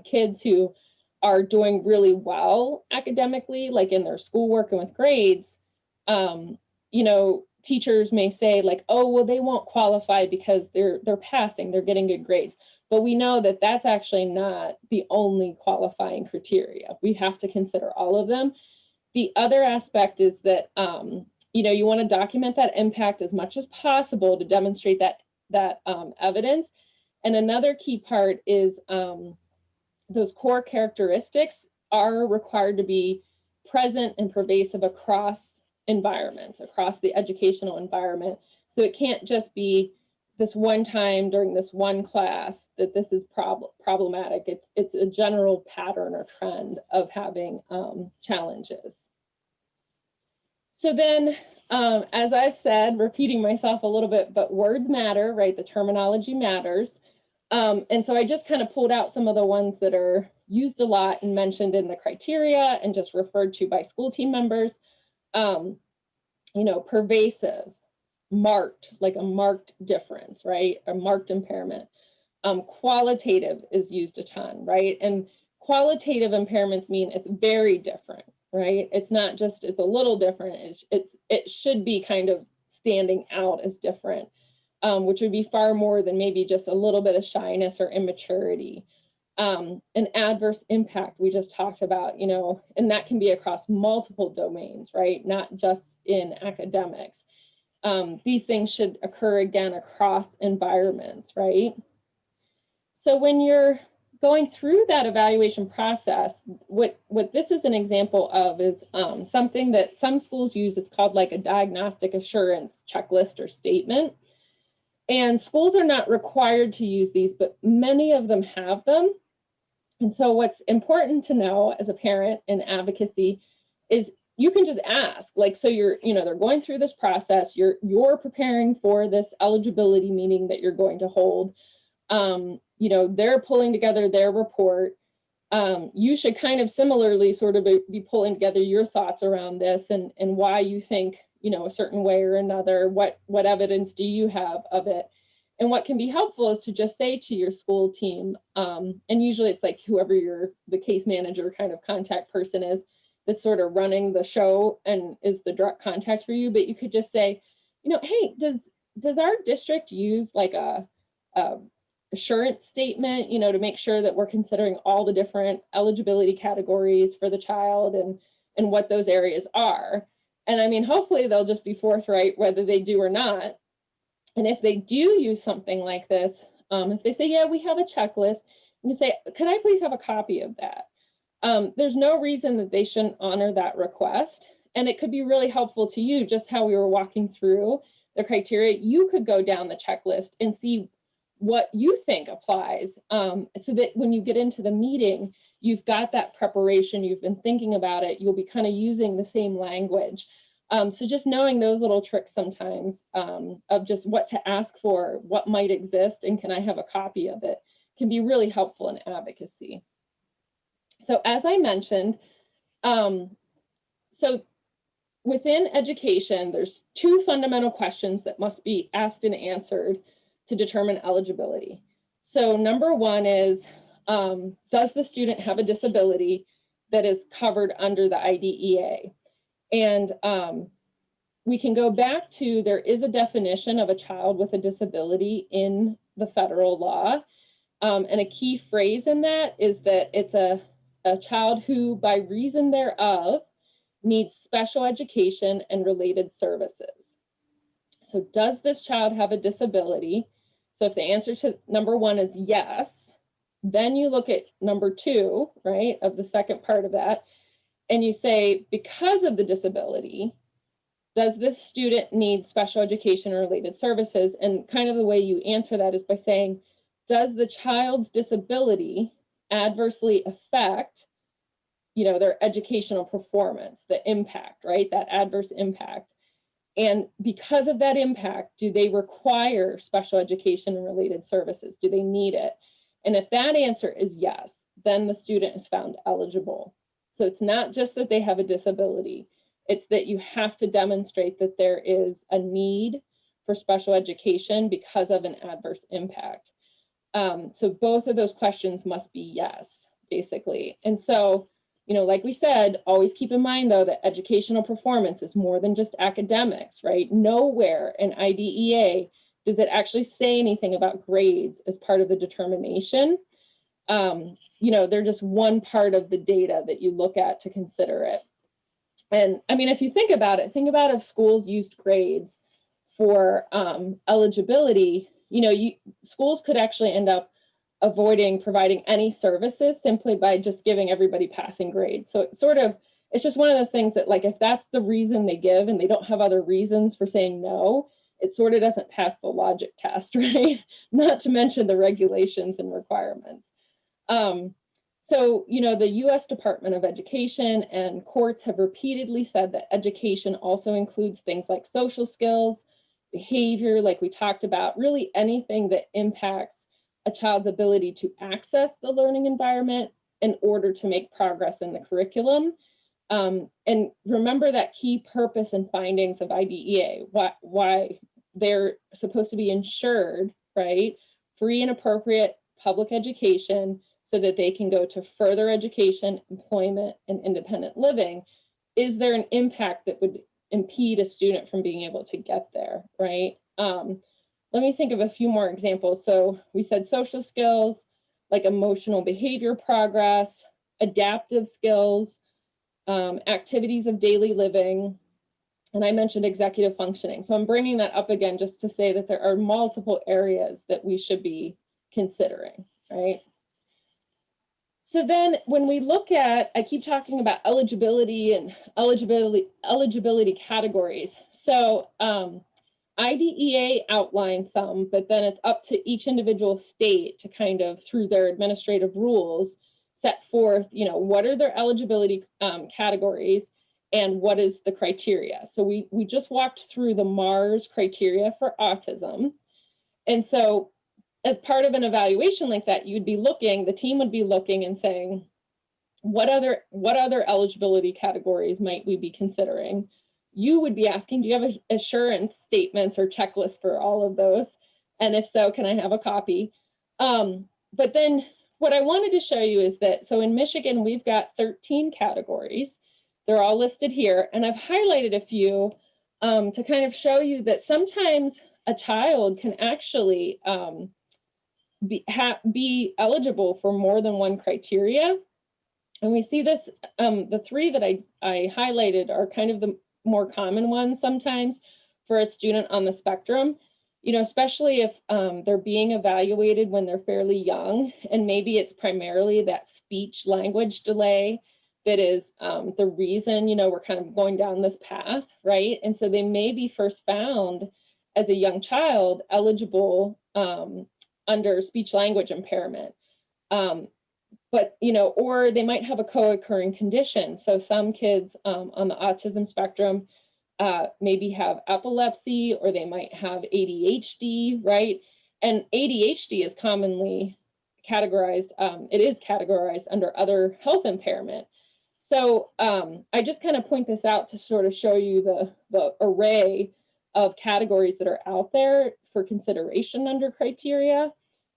kids who are doing really well academically, like in their schoolwork and with grades, you know, teachers may say like, oh, well, they won't qualify because they're passing, they're getting good grades. But we know that that's actually not the only qualifying criteria. We have to consider all of them. The other aspect is that, you know, you want to document that impact as much as possible to demonstrate that evidence. And another key part is those core characteristics are required to be present and pervasive across environments, across the educational environment. So it can't just be this one time during this one class that this is problematic. It's a general pattern or trend of having challenges. So then, as I've said, repeating myself a little bit, but words matter, right? The terminology matters. And so I just kind of pulled out some of the ones that are used a lot and mentioned in the criteria and just referred to by school team members. You know, pervasive, marked, like a marked difference, right? A marked impairment. Qualitative is used a ton, right? And qualitative impairments mean it's very different, right? It's not just, it's a little different. It should be kind of standing out as different, which would be far more than maybe just a little bit of shyness or immaturity. An adverse impact we just talked about, you know, and that can be across multiple domains, right? Not just in academics. These things should occur again across environments, right? So when you're going through that evaluation process, what this is an example of is something that some schools use. It's called like a diagnostic assurance checklist or statement. And schools are not required to use these, but many of them have them. And so what's important to know as a parent in advocacy is you can just ask, like, so you're, you know, they're going through this process, you're preparing for this eligibility meeting that you're going to hold. You know, they're pulling together their report. You should kind of similarly sort of be pulling together your thoughts around this and why you think, you know, a certain way or another, what evidence do you have of it? And what can be helpful is to just say to your school team, and usually it's like whoever the case manager kind of contact person is that's sort of running the show and is the direct contact for you, but you could just say, you know, hey, does our district use like a assurance statement, you know, to make sure that we're considering all the different eligibility categories for the child and what those areas are? And I mean, hopefully they'll just be forthright whether they do or not. And if they do use something like this, if they say, yeah, we have a checklist, you say, could I please have a copy of that? There's no reason that they shouldn't honor that request. And it could be really helpful to you, just how we were walking through the criteria. You could go down the checklist and see what you think applies, so that when you get into the meeting, you've got that preparation, you've been thinking about it, you'll be kind of using the same language. So just knowing those little tricks sometimes of just what to ask for, what might exist, and can I have a copy of it, can be really helpful in advocacy. So as I mentioned, so within education, there's two fundamental questions that must be asked and answered to determine eligibility. So number one is, does the student have a disability that is covered under the IDEA? And we can go back to, there is a definition of a child with a disability in the federal law. And a key phrase in that is that it's a child who, by reason thereof, needs special education and related services. So does this child have a disability? So if the answer to number one is yes, then you look at number two, right, of the second part of that, and you say, because of the disability, does this student need special education or related services? And kind of the way you answer that is by saying, does the child's disability adversely affect, their educational performance, the impact, right? That adverse impact. And because of that impact, do they require special education and related services? Do they need it? And if that answer is yes, then the student is found eligible. So it's not just that they have a disability, it's that you have to demonstrate that there is a need for special education because of an adverse impact. So both of those questions must be yes, basically. And so, like we said, always keep in mind, though, that educational performance is more than just academics, right? Nowhere in IDEA does it actually say anything about grades as part of the determination. They're just one part of the data that you look at to consider it. And I mean, if you think about it, think about if schools used grades for eligibility, schools could actually end up avoiding providing any services simply by just giving everybody passing grades. So it's just one of those things that, like, if that's the reason they give and they don't have other reasons for saying no, it sort of doesn't pass the logic test, right? Not to mention the regulations and requirements. So, the U.S. Department of Education and courts have repeatedly said that education also includes things like social skills, behavior, like we talked about, really anything that impacts a child's ability to access the learning environment in order to make progress in the curriculum. And remember that key purpose and findings of IDEA, why they're supposed to be ensured, right? Free and appropriate public education so that they can go to further education, employment, and independent living. Is there an impact that would impede a student from being able to get there, right? Let me think of a few more examples. So we said social skills, like emotional behavior progress, adaptive skills, activities of daily living, and I mentioned executive functioning. So I'm bringing that up again just to say that there are multiple areas that we should be considering, right? So then when we look at, I keep talking about eligibility and eligibility categories. So IDEA outlines some, but then it's up to each individual state to kind of, through their administrative rules, set forth, what are their eligibility categories and what is the criteria. So we just walked through the MARS criteria for autism. And so as part of an evaluation like that, the team would be looking and saying, what other eligibility categories might we be considering? You would be asking, do you have assurance statements or checklists for all of those? And if so, can I have a copy? But then what I wanted to show you is that, so in Michigan, we've got 13 categories. They're all listed here. And I've highlighted a few to kind of show you that sometimes a child can actually be eligible for more than one criteria. And we see this, the three that I highlighted are kind of the more common ones sometimes for a student on the spectrum, especially if they're being evaluated when they're fairly young, and maybe it's primarily that speech language delay that is the reason, we're kind of going down this path, right? And so they may be first found as a young child eligible under speech language impairment. But, or they might have a co-occurring condition. So some kids on the autism spectrum maybe have epilepsy, or they might have ADHD, right? And ADHD is commonly categorized, it is categorized under other health impairment. So I just kind of point this out to sort of show you the array of categories that are out there for consideration under criteria,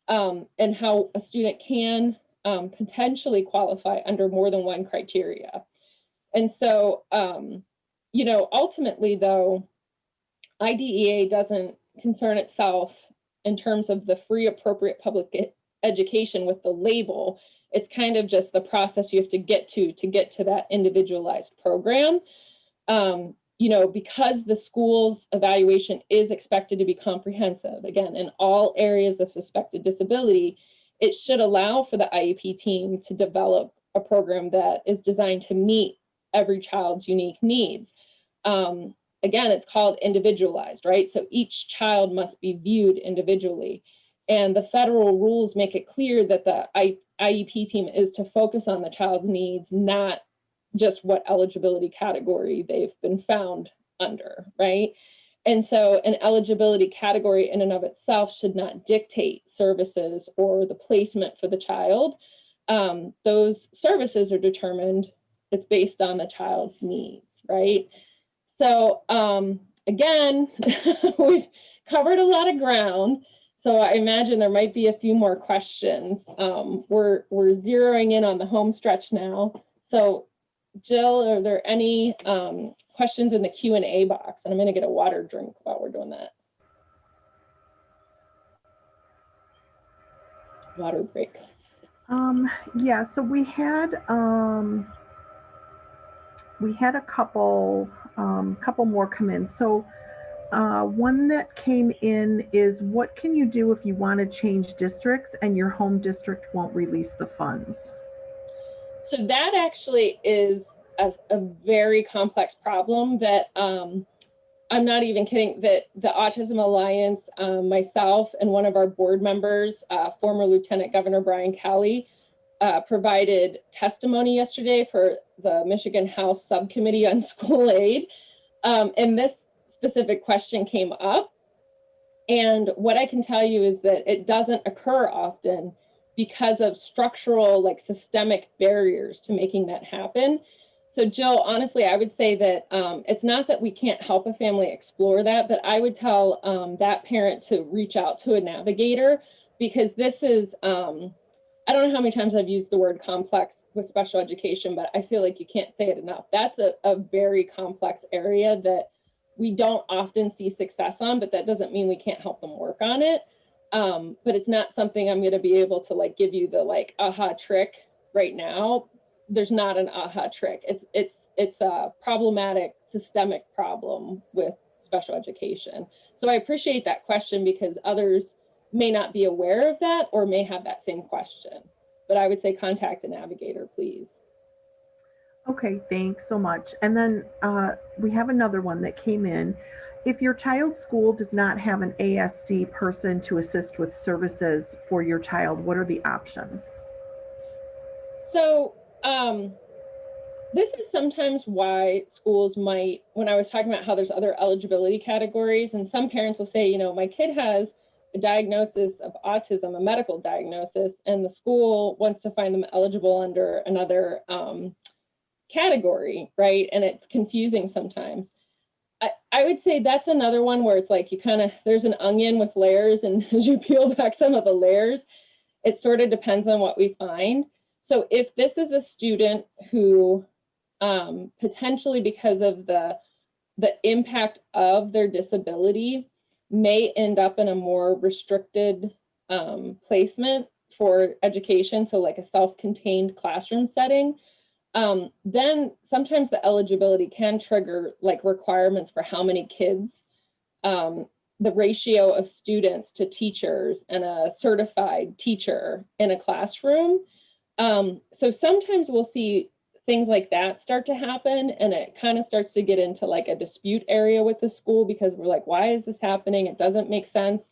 and how a student can potentially qualify under more than one criteria. And so, ultimately though, IDEA doesn't concern itself in terms of the free appropriate public education with the label. It's kind of just the process you have to get to that individualized program. Because the school's evaluation is expected to be comprehensive, again, in all areas of suspected disability, it should allow for the IEP team to develop a program that is designed to meet every child's unique needs. Again, it's called individualized, right? So each child must be viewed individually. And the federal rules make it clear that the IEP team is to focus on the child's needs, not just what eligibility category they've been found under, right? And so an eligibility category in and of itself should not dictate services or the placement for the child. Those services are determined, it's based on the child's needs, right? So again, we've covered a lot of ground. So I imagine there might be a few more questions. We're zeroing in on the home stretch now. So Jill, are there any questions in the Q&A box? And I'm going to get a water drink while we're doing that. Water break. Yeah, so we had a couple more come in. So one that came in is, what can you do if you want to change districts and your home district won't release the funds? So that actually is a very complex problem that I'm not even kidding, that the Autism Alliance, myself and one of our board members, former Lieutenant Governor Brian Cowley, provided testimony yesterday for the Michigan House Subcommittee on School Aid. And this specific question came up. And what I can tell you is that it doesn't occur often because of structural, like systemic barriers to making that happen. So Jill, honestly, I would say that it's not that we can't help a family explore that, but I would tell that parent to reach out to a navigator, because this is, I don't know how many times I've used the word complex with special education, but I feel like you can't say it enough. That's a very complex area that we don't often see success on, but that doesn't mean we can't help them work on it. But it's not something I'm going to be able to like give you the like aha trick right now. There's not an aha trick. It's a problematic systemic problem with special education. So I appreciate that question, because others may not be aware of that or may have that same question. But I would say contact a navigator, please. Okay, thanks so much. And then we have another one that came in. If your child's school does not have an ASD person to assist with services for your child, what are the options? So this is sometimes why schools might, when I was talking about how there's other eligibility categories, and some parents will say, you know, my kid has a diagnosis of autism, a medical diagnosis, and the school wants to find them eligible under another category, right? And it's confusing sometimes. I would say that's another one where it's like you kind of, there's an onion with layers, and as you peel back some of the layers, it sort of depends on what we find. So if this is a student who potentially, because of the impact of their disability, may end up in a more restricted placement for education, so like a self-contained classroom setting, then sometimes the eligibility can trigger like requirements for how many kids, the ratio of students to teachers, and a certified teacher in a classroom. So sometimes we'll see things like that start to happen, and it kind of starts to get into like a dispute area with the school, because we're like, why is this happening? It doesn't make sense.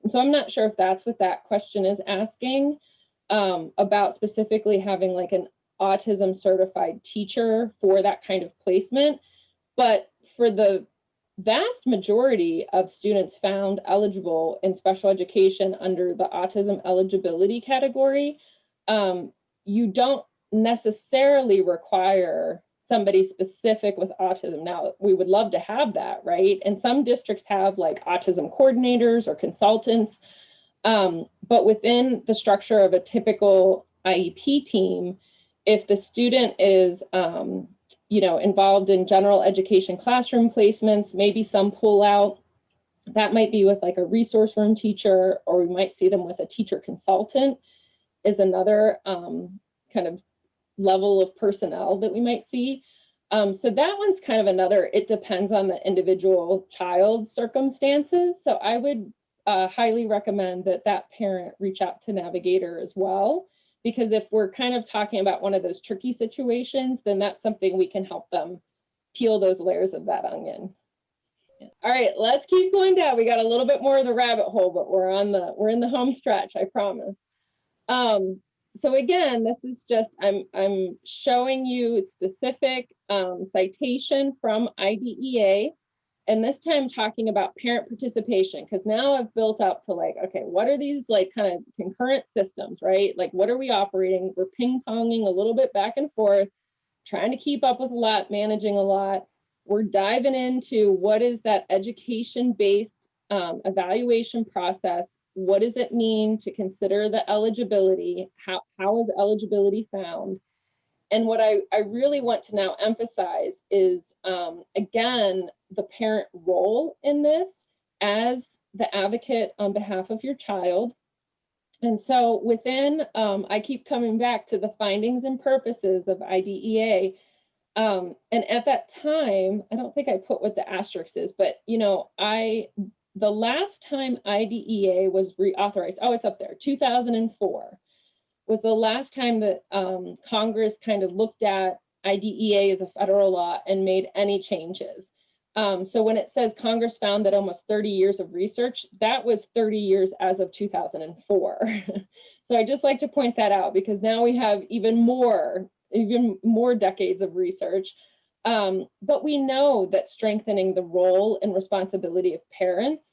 And so I'm not sure if that's what that question is asking, about specifically having like an autism certified teacher for that kind of placement. But for the vast majority of students found eligible in special education under the autism eligibility category, you don't necessarily require somebody specific with autism. Now, we would love to have that, right? And some districts have like autism coordinators or consultants, but within the structure of a typical IEP team, if the student is you know, involved in general education classroom placements, maybe some pull out, that might be with like a resource room teacher, or we might see them with a teacher consultant, is another kind of level of personnel that we might see. So that one's kind of another, it depends on the individual child's circumstances. So I would highly recommend that that parent reach out to Navigator as well, because if we're kind of talking about one of those tricky situations, then that's something we can help them peel those layers of that onion. All right, let's keep going down. We got a little bit more of the rabbit hole, but we're in the home stretch, I promise. so again, this is just, I'm showing you specific citation from IDEA, and this time talking about parent participation, because now I've built up to like, okay, what are these like kind of concurrent systems, right? Like, what are we operating? We're ping-ponging a little bit back and forth, trying to keep up with a lot, managing a lot. We're diving into what is that education-based evaluation process. What does it mean to consider the eligibility? How is eligibility found? And what I really want to now emphasize is, again, the parent role in this as the advocate on behalf of your child. And so within, I keep coming back to the findings and purposes of IDEA. And at that time, I don't think I put what the asterisk is, but the last time IDEA was reauthorized, oh, it's up there, 2004, was the last time that Congress kind of looked at IDEA as a federal law and made any changes. So when it says Congress found that almost 30 years of research, that was 30 years as of 2004. So I just like to point that out, because now we have even more decades of research. But we know that strengthening the role and responsibility of parents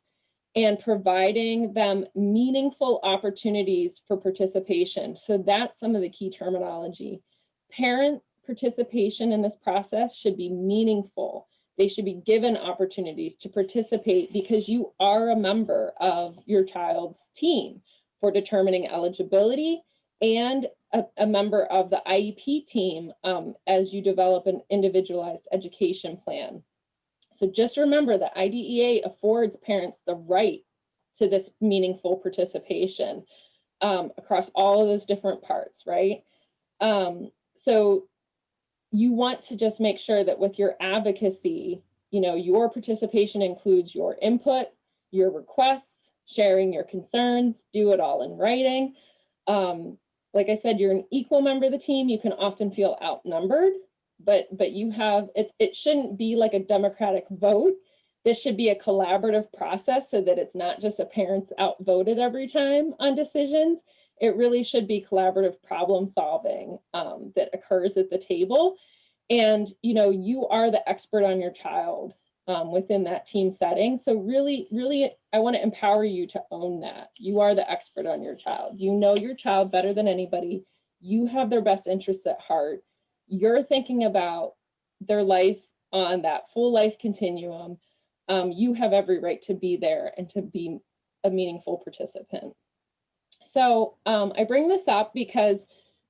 and providing them meaningful opportunities for participation. So that's some of the key terminology. Parent participation in this process should be meaningful. They should be given opportunities to participate because you are a member of your child's team for determining eligibility, and a member of the IEP team as you develop an individualized education plan. So just remember that IDEA affords parents the right to this meaningful participation across all of those different parts, right? So you want to just make sure that with your advocacy, your participation includes your input, your requests, sharing your concerns, do it all in writing. Like I said, you're an equal member of the team. You can often feel outnumbered, but you have, it shouldn't be like a democratic vote. This should be a collaborative process so that it's not just a parents outvoted every time on decisions. It really should be collaborative problem solving that occurs at the table. And, you are the expert on your child within that team setting. So really, I want to empower you to own that. You are the expert on your child. You know your child better than anybody. You have their best interests at heart. You're thinking about their life on that full life continuum. You have every right to be there and to be a meaningful participant. So I bring this up because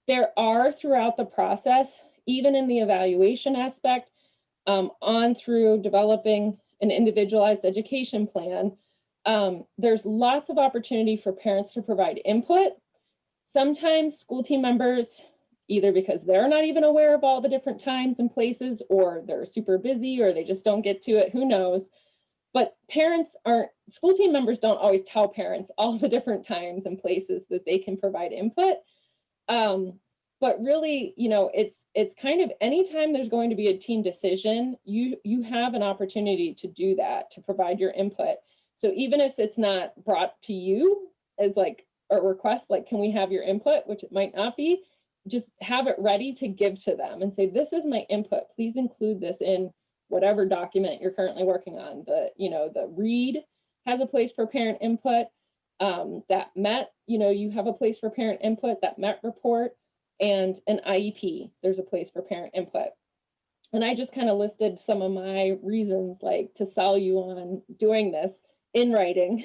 there are throughout the process, even in the evaluation aspect, on through developing an individualized education plan, there's lots of opportunity for parents to provide input. Sometimes school team members, either because they're not even aware of all the different times and places, or they're super busy, or they just don't get to it, who knows. But school team members don't always tell parents all the different times and places that they can provide input. But really, it's kind of anytime there's going to be a team decision, you have an opportunity to do that, to provide your input. So even if it's not brought to you as like a request, like, can we have your input, which it might not be, just have it ready to give to them and say, this is my input. Please include this in whatever document you're currently working on. The READ has a place for parent input. That MET, you have a place for parent input, that MET report, and an IEP, there's a place for parent input. And I just kind of listed some of my reasons, like, to sell you on doing this in writing.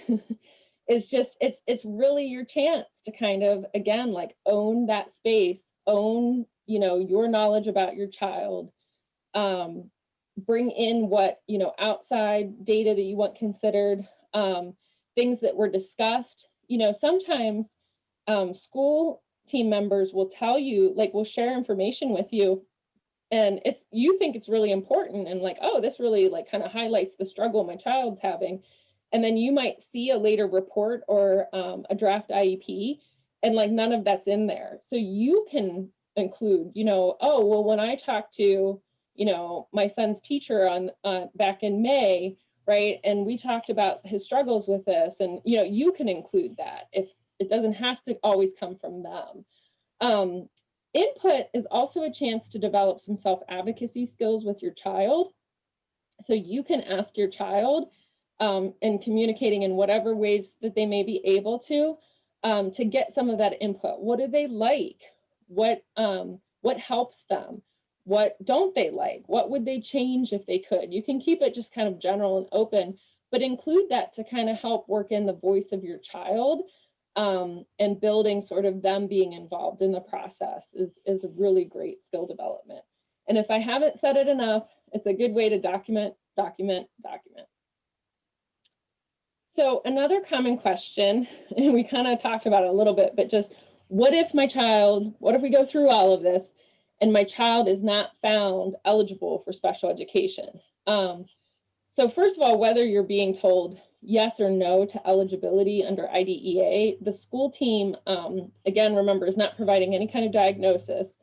It's really your chance to kind of, again, like, own that space, own, your knowledge about your child, bring in what, outside data that you want considered, things that were discussed. Sometimes school team members will tell you, like, will share information with you, and you think it's really important, and like, oh, this really like kind of highlights the struggle my child's having. And then you might see a later report or a draft IEP, and like none of that's in there. So you can include, oh, well, when I talked to, my son's teacher on back in May, right, and we talked about his struggles with this, and you can include that. If it doesn't have to always come from them. Input is also a chance to develop some self-advocacy skills with your child. So you can ask your child and communicating in whatever ways that they may be able to get some of that input. What do they like? What helps them? What don't they like? What would they change if they could? You can keep it just kind of general and open, but include that to kind of help work in the voice of your child, and building sort of them being involved in the process is a really great skill development. And if I haven't said it enough, it's a good way to document, document, document. So another common question, and we kind of talked about it a little bit, but just what if we go through all of this and my child is not found eligible for special education? So first of all, whether you're being told yes or no to eligibility under IDEA, the school team, again, remember, is not providing any kind of diagnosis.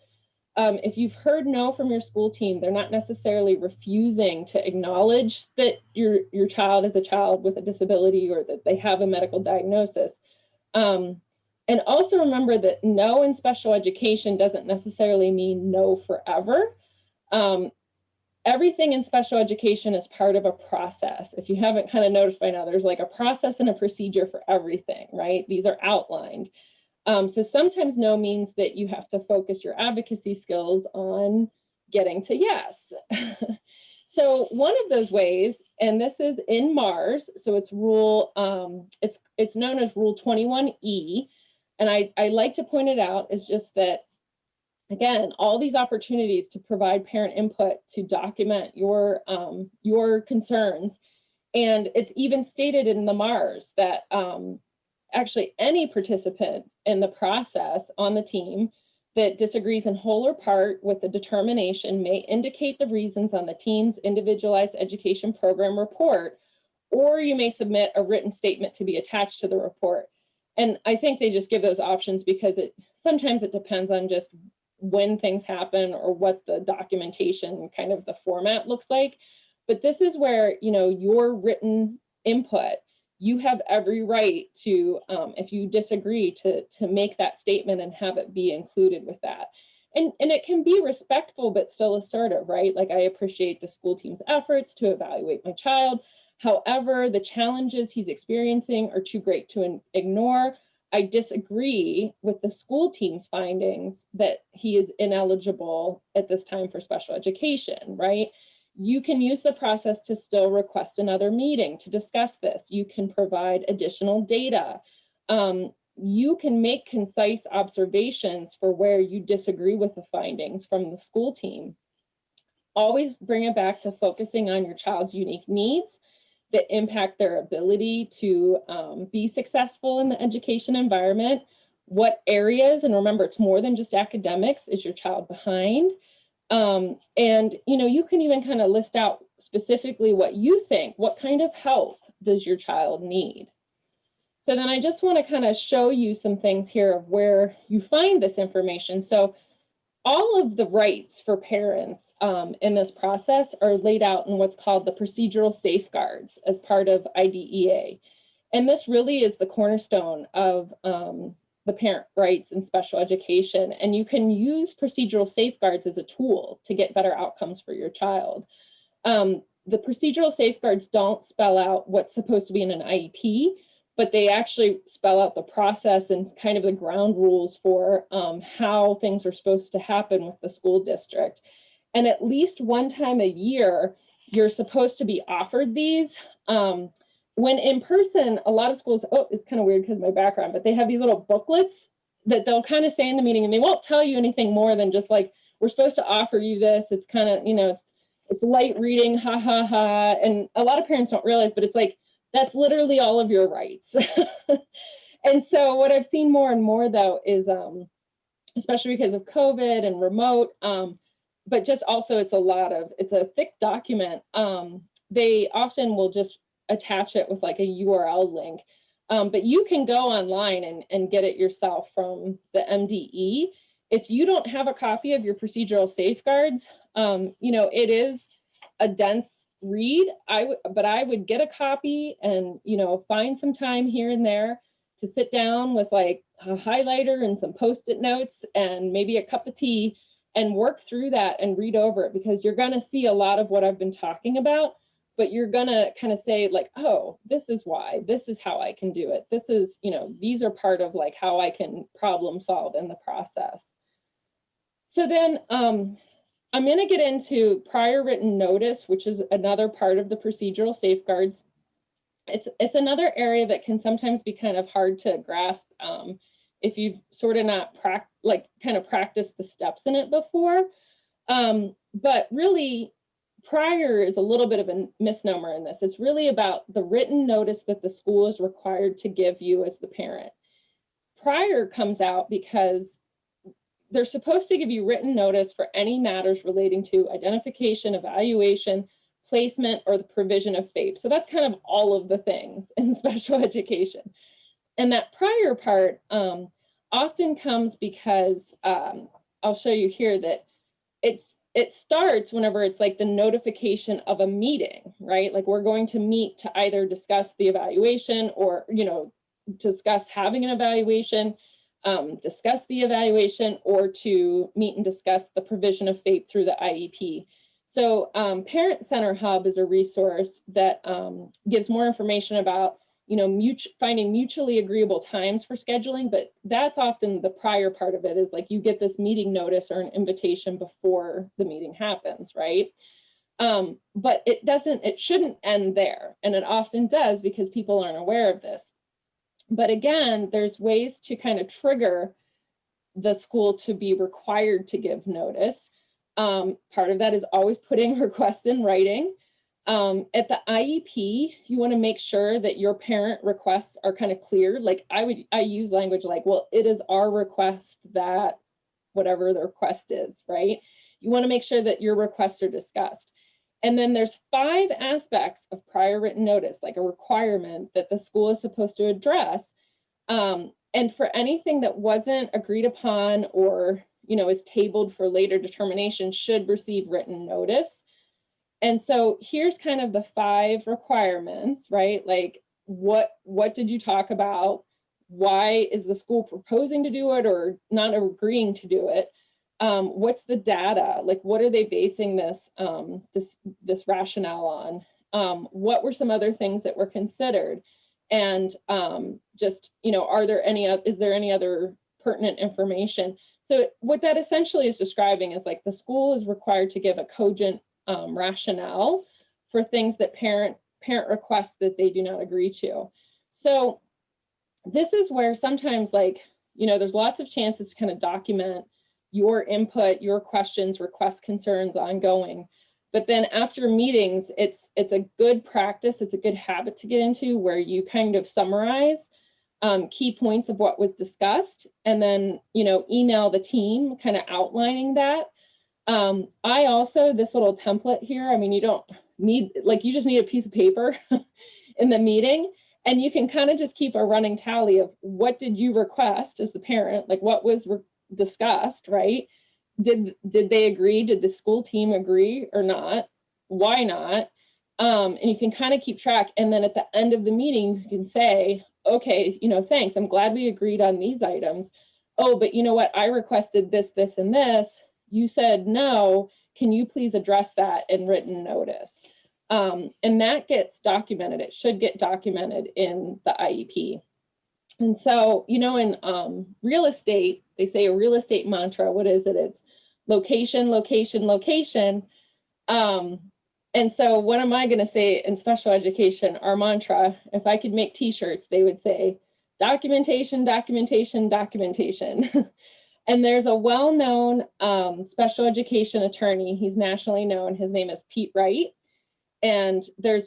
If you've heard no from your school team, they're not necessarily refusing to acknowledge that your child is a child with a disability or that they have a medical diagnosis. And also remember that no in special education doesn't necessarily mean no forever. Everything in special education is part of a process. If you haven't kind of noticed by now, there's like a process and a procedure for everything, right? These are outlined. So sometimes no means that you have to focus your advocacy skills on getting to yes. So one of those ways, and this is in MARS, so it's it's known as Rule 21E, and I like to point it out, is just that, again, all these opportunities to provide parent input to document your concerns, and it's even stated in the MARS that actually any participant in the process on the team that disagrees in whole or part with the determination may indicate the reasons on the team's individualized education program report, or you may submit a written statement to be attached to the report. And I think they just give those options because sometimes it depends on just when things happen or what the documentation, kind of the format looks like. But this is where, your written input, you have every right to, if you disagree, to make that statement and have it be included with that. And it can be respectful, but still assertive, right? Like, I appreciate the school team's efforts to evaluate my child. However, the challenges he's experiencing are too great to ignore. I disagree with the school team's findings that he is ineligible at this time for special education, right? You can use the process to still request another meeting to discuss this. You can provide additional data. You can make concise observations for where you disagree with the findings from the school team. Always bring it back to focusing on your child's unique needs that impact their ability to be successful in the education environment. What areas, and remember, it's more than just academics, is your child behind? And you can even kind of list out specifically what you think, what kind of help does your child need? So then I just want to kind of show you some things here of where you find this information. So all of the rights for parents in this process are laid out in what's called the procedural safeguards as part of IDEA. And this really is the cornerstone of the parent rights in special education. And you can use procedural safeguards as a tool to get better outcomes for your child. The procedural safeguards don't spell out what's supposed to be in an IEP, but they actually spell out the process and kind of the ground rules for how things are supposed to happen with the school district. And at least one time a year, you're supposed to be offered these. When in person, a lot of schools, it's kind of weird because of my background, but they have these little booklets that they'll kind of say in the meeting, and they won't tell you anything more than just like, we're supposed to offer you this. It's kind of, it's light reading, ha, ha, ha. And a lot of parents don't realize, but it's like, that's literally all of your rights. And so what I've seen more and more, though, is especially because of COVID and remote, but just also it's a thick document. They often will just attach it with like a URL link. But you can go online and get it yourself from the MDE. If you don't have a copy of your procedural safeguards, it is a dense read. But I would get a copy and, find some time here and there to sit down with like a highlighter and some Post-it notes and maybe a cup of tea and work through that and read over it, because you're going to see a lot of what I've been talking about, but you're going to kind of say like, oh, this is why, this is how I can do it. This is, you know, these are part of like how I can problem solve in the process. So then I'm going to get into prior written notice, which is another part of the procedural safeguards. It's another area that can sometimes be kind of hard to grasp if you've sort of not practiced the steps in it before. But really, prior is a little bit of a misnomer in this. It's really about the written notice that the school is required to give you as the parent. Prior comes out because they're supposed to give you written notice for any matters relating to identification, evaluation, placement, or the provision of FAPE. So that's kind of all of the things in special education. And that prior part often comes because I'll show you here that it starts whenever it's like the notification of a meeting, right? Like we're going to meet to either discuss the evaluation or, you know, discuss having an evaluation, discuss the evaluation, or to meet and discuss the provision of FAPE through the IEP. So Parent Center Hub is a resource that gives more information about, you know, finding mutually agreeable times for scheduling, but that's often the prior part of it, is like you get this meeting notice or an invitation before the meeting happens, right? But it shouldn't end there, and it often does because people aren't aware of this. But again, there's ways to kind of trigger the school to be required to give notice. Part of that is always putting requests in writing. At the IEP, you want to make sure that your parent requests are kind of clear. Like I use language like, well, it is our request that whatever the request is, right? You want to make sure that your requests are discussed. And then there's 5 aspects of prior written notice, like a requirement that the school is supposed to address. And for anything that wasn't agreed upon or, you know, is tabled for later determination, should receive written notice. And so here's kind of the 5 requirements, right? Like what did you talk about? Why is the school proposing to do it or not agreeing to do it? What's the data? Like, what are they basing this this rationale on? What were some other things that were considered? And just, you know, is there any other pertinent information? So what that essentially is describing is like the school is required to give a cogent rationale for things that parent requests that they do not agree to. So this is where sometimes, like, you know, there's lots of chances to kind of document your input, your questions, requests, concerns ongoing. But then after meetings, it's a good practice, it's a good habit to get into where you kind of summarize key points of what was discussed, and then, you know, email the team kind of outlining that. I also, this little template here, I mean, you don't need, like, you just need a piece of paper in the meeting, and you can kind of just keep a running tally of what did you request as the parent, like what was discussed, right? Did they agree? Did the school team agree or not? Why not? And you can kind of keep track. And then at the end of the meeting, you can say, okay, you know, thanks. I'm glad we agreed on these items. Oh, but you know what? I requested this, this, and this. You said no. Can you please address that in written notice? And that gets documented. It should get documented in the IEP. And so, you know, in real estate, they say a real estate mantra. What is it? It's location, location, location. And so what am I going to say in special education? Our mantra, if I could make t-shirts, they would say documentation, documentation, documentation. And there's a well-known special education attorney. He's nationally known. His name is Pete Wright. And there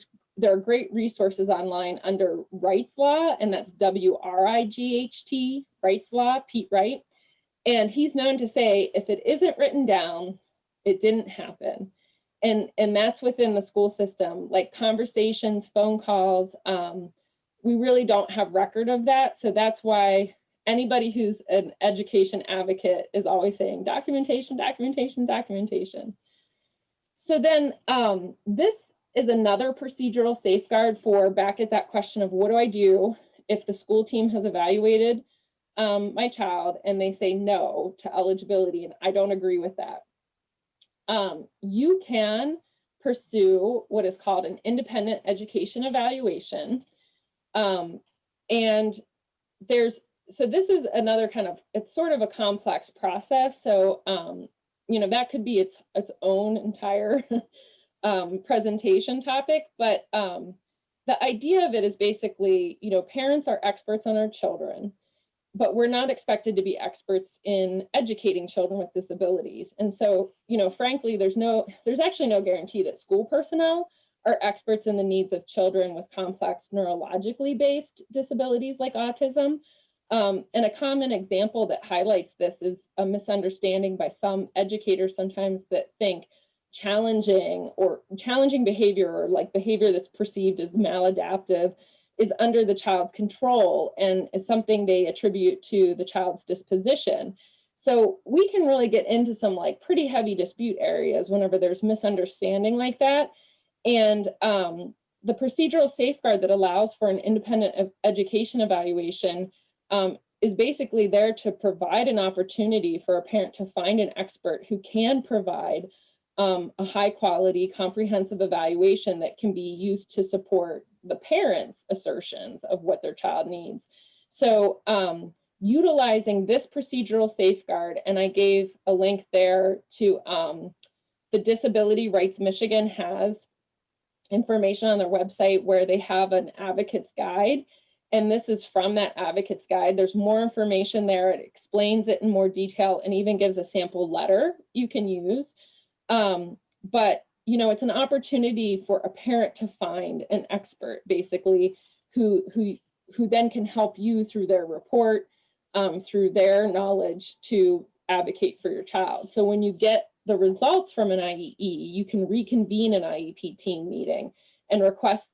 are great resources online under Wright's Law, and that's WRIGHT, Wright's Law, Pete Wright. And he's known to say, if it isn't written down, it didn't happen. And that's within the school system, like conversations, phone calls. We really don't have record of that. So that's why anybody who's an education advocate is always saying documentation, documentation, documentation. So then this is another procedural safeguard for back at that question of what do I do if the school team has evaluated my child and they say no to eligibility and I don't agree with that, you can pursue what is called an independent education evaluation. And so this is another kind of, it's sort of a complex process. So, you know, that could be its own entire presentation topic, but the idea of it is basically, you know, parents are experts on our children, but we're not expected to be experts in educating children with disabilities. And so, you know, frankly, there's actually no guarantee that school personnel are experts in the needs of children with complex neurologically based disabilities like autism. And a common example that highlights this is a misunderstanding by some educators sometimes that think challenging behavior, or like behavior that's perceived as maladaptive, is under the child's control and is something they attribute to the child's disposition. So we can really get into some like pretty heavy dispute areas whenever there's misunderstanding like that. And the procedural safeguard that allows for an independent education evaluation is basically there to provide an opportunity for a parent to find an expert who can provide a high quality, comprehensive evaluation that can be used to support the parents' assertions of what their child needs. So utilizing this procedural safeguard, and I gave a link there to the Disability Rights Michigan has information on their website where they have an advocate's guide. And this is from that advocate's guide. There's more information there. It explains it in more detail and even gives a sample letter you can use. But, you know, it's an opportunity for a parent to find an expert, basically, who then can help you through their report, through their knowledge to advocate for your child. So when you get the results from an IEE, you can reconvene an IEP team meeting and request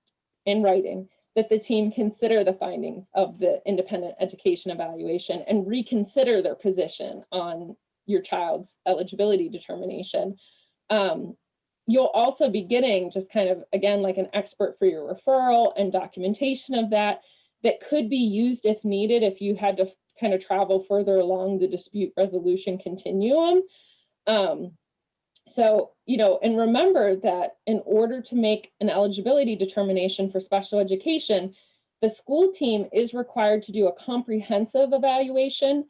in writing that the team consider the findings of the independent education evaluation and reconsider their position on your child's eligibility determination. You'll also be getting just kind of, again, like an expert for your referral and documentation of that could be used if needed, if you had to kind of travel further along the dispute resolution continuum. So, you know, and remember that in order to make an eligibility determination for special education, the school team is required to do a comprehensive evaluation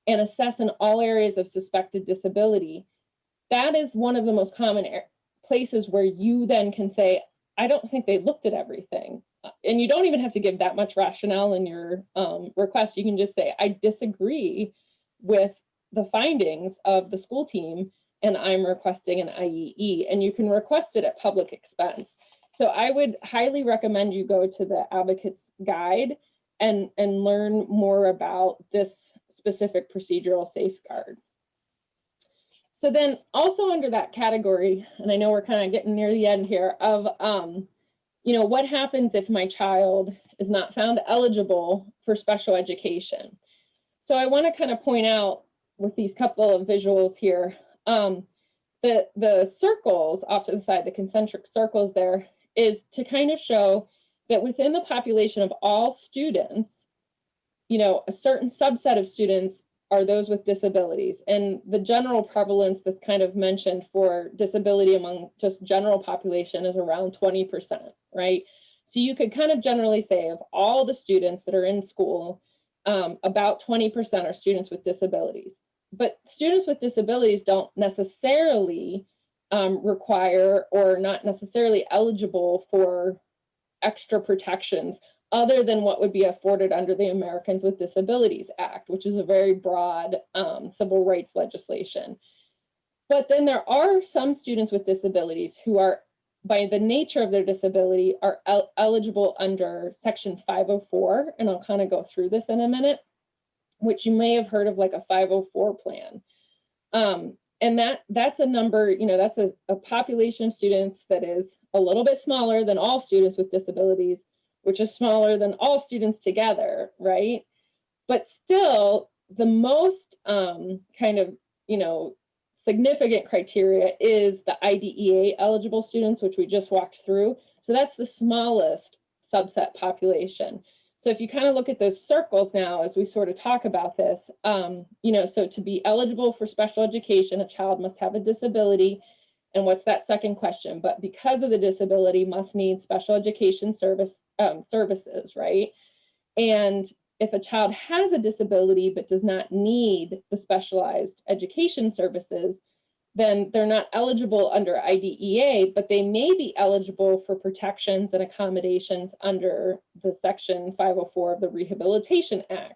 and assess in all areas of suspected disability. That is one of the most common places where you then can say, I don't think they looked at everything. And you don't even have to give that much rationale in your request. You can just say, I disagree with the findings of the school team and I'm requesting an IEE, and you can request it at public expense. So I would highly recommend you go to the advocate's guide and learn more about this specific procedural safeguard. So then also under that category, and I know we're kind of getting near the end here, of you know, what happens if my child is not found eligible for special education? So I want to kind of point out with these couple of visuals here, the circles off to the side, the concentric circles there, is to kind of show that within the population of all students, you know, a certain subset of students are those with disabilities. And the general prevalence that's kind of mentioned for disability among just general population is around 20%, right? So you could kind of generally say of all the students that are in school, about 20% are students with disabilities. But students with disabilities don't necessarily require or not necessarily eligible for extra protections other than what would be afforded under the Americans with Disabilities Act, which is a very broad civil rights legislation. But then there are some students with disabilities who are, by the nature of their disability, are eligible under Section 504, and I'll kind of go through this in a minute, which you may have heard of like a 504 plan. And that's a number, you know, that's a population of students that is a little bit smaller than all students with disabilities, which is smaller than all students together, right? But still, the most kind of, you know, significant criteria is the IDEA eligible students, which we just walked through. So that's the smallest subset population. So if you kind of look at those circles now, as we sort of talk about this, so to be eligible for special education, a child must have a disability. And what's that second question? But because of the disability, must need special education services, right? And if a child has a disability but does not need the specialized education services, then they're not eligible under IDEA, but they may be eligible for protections and accommodations under the Section 504 of the Rehabilitation Act.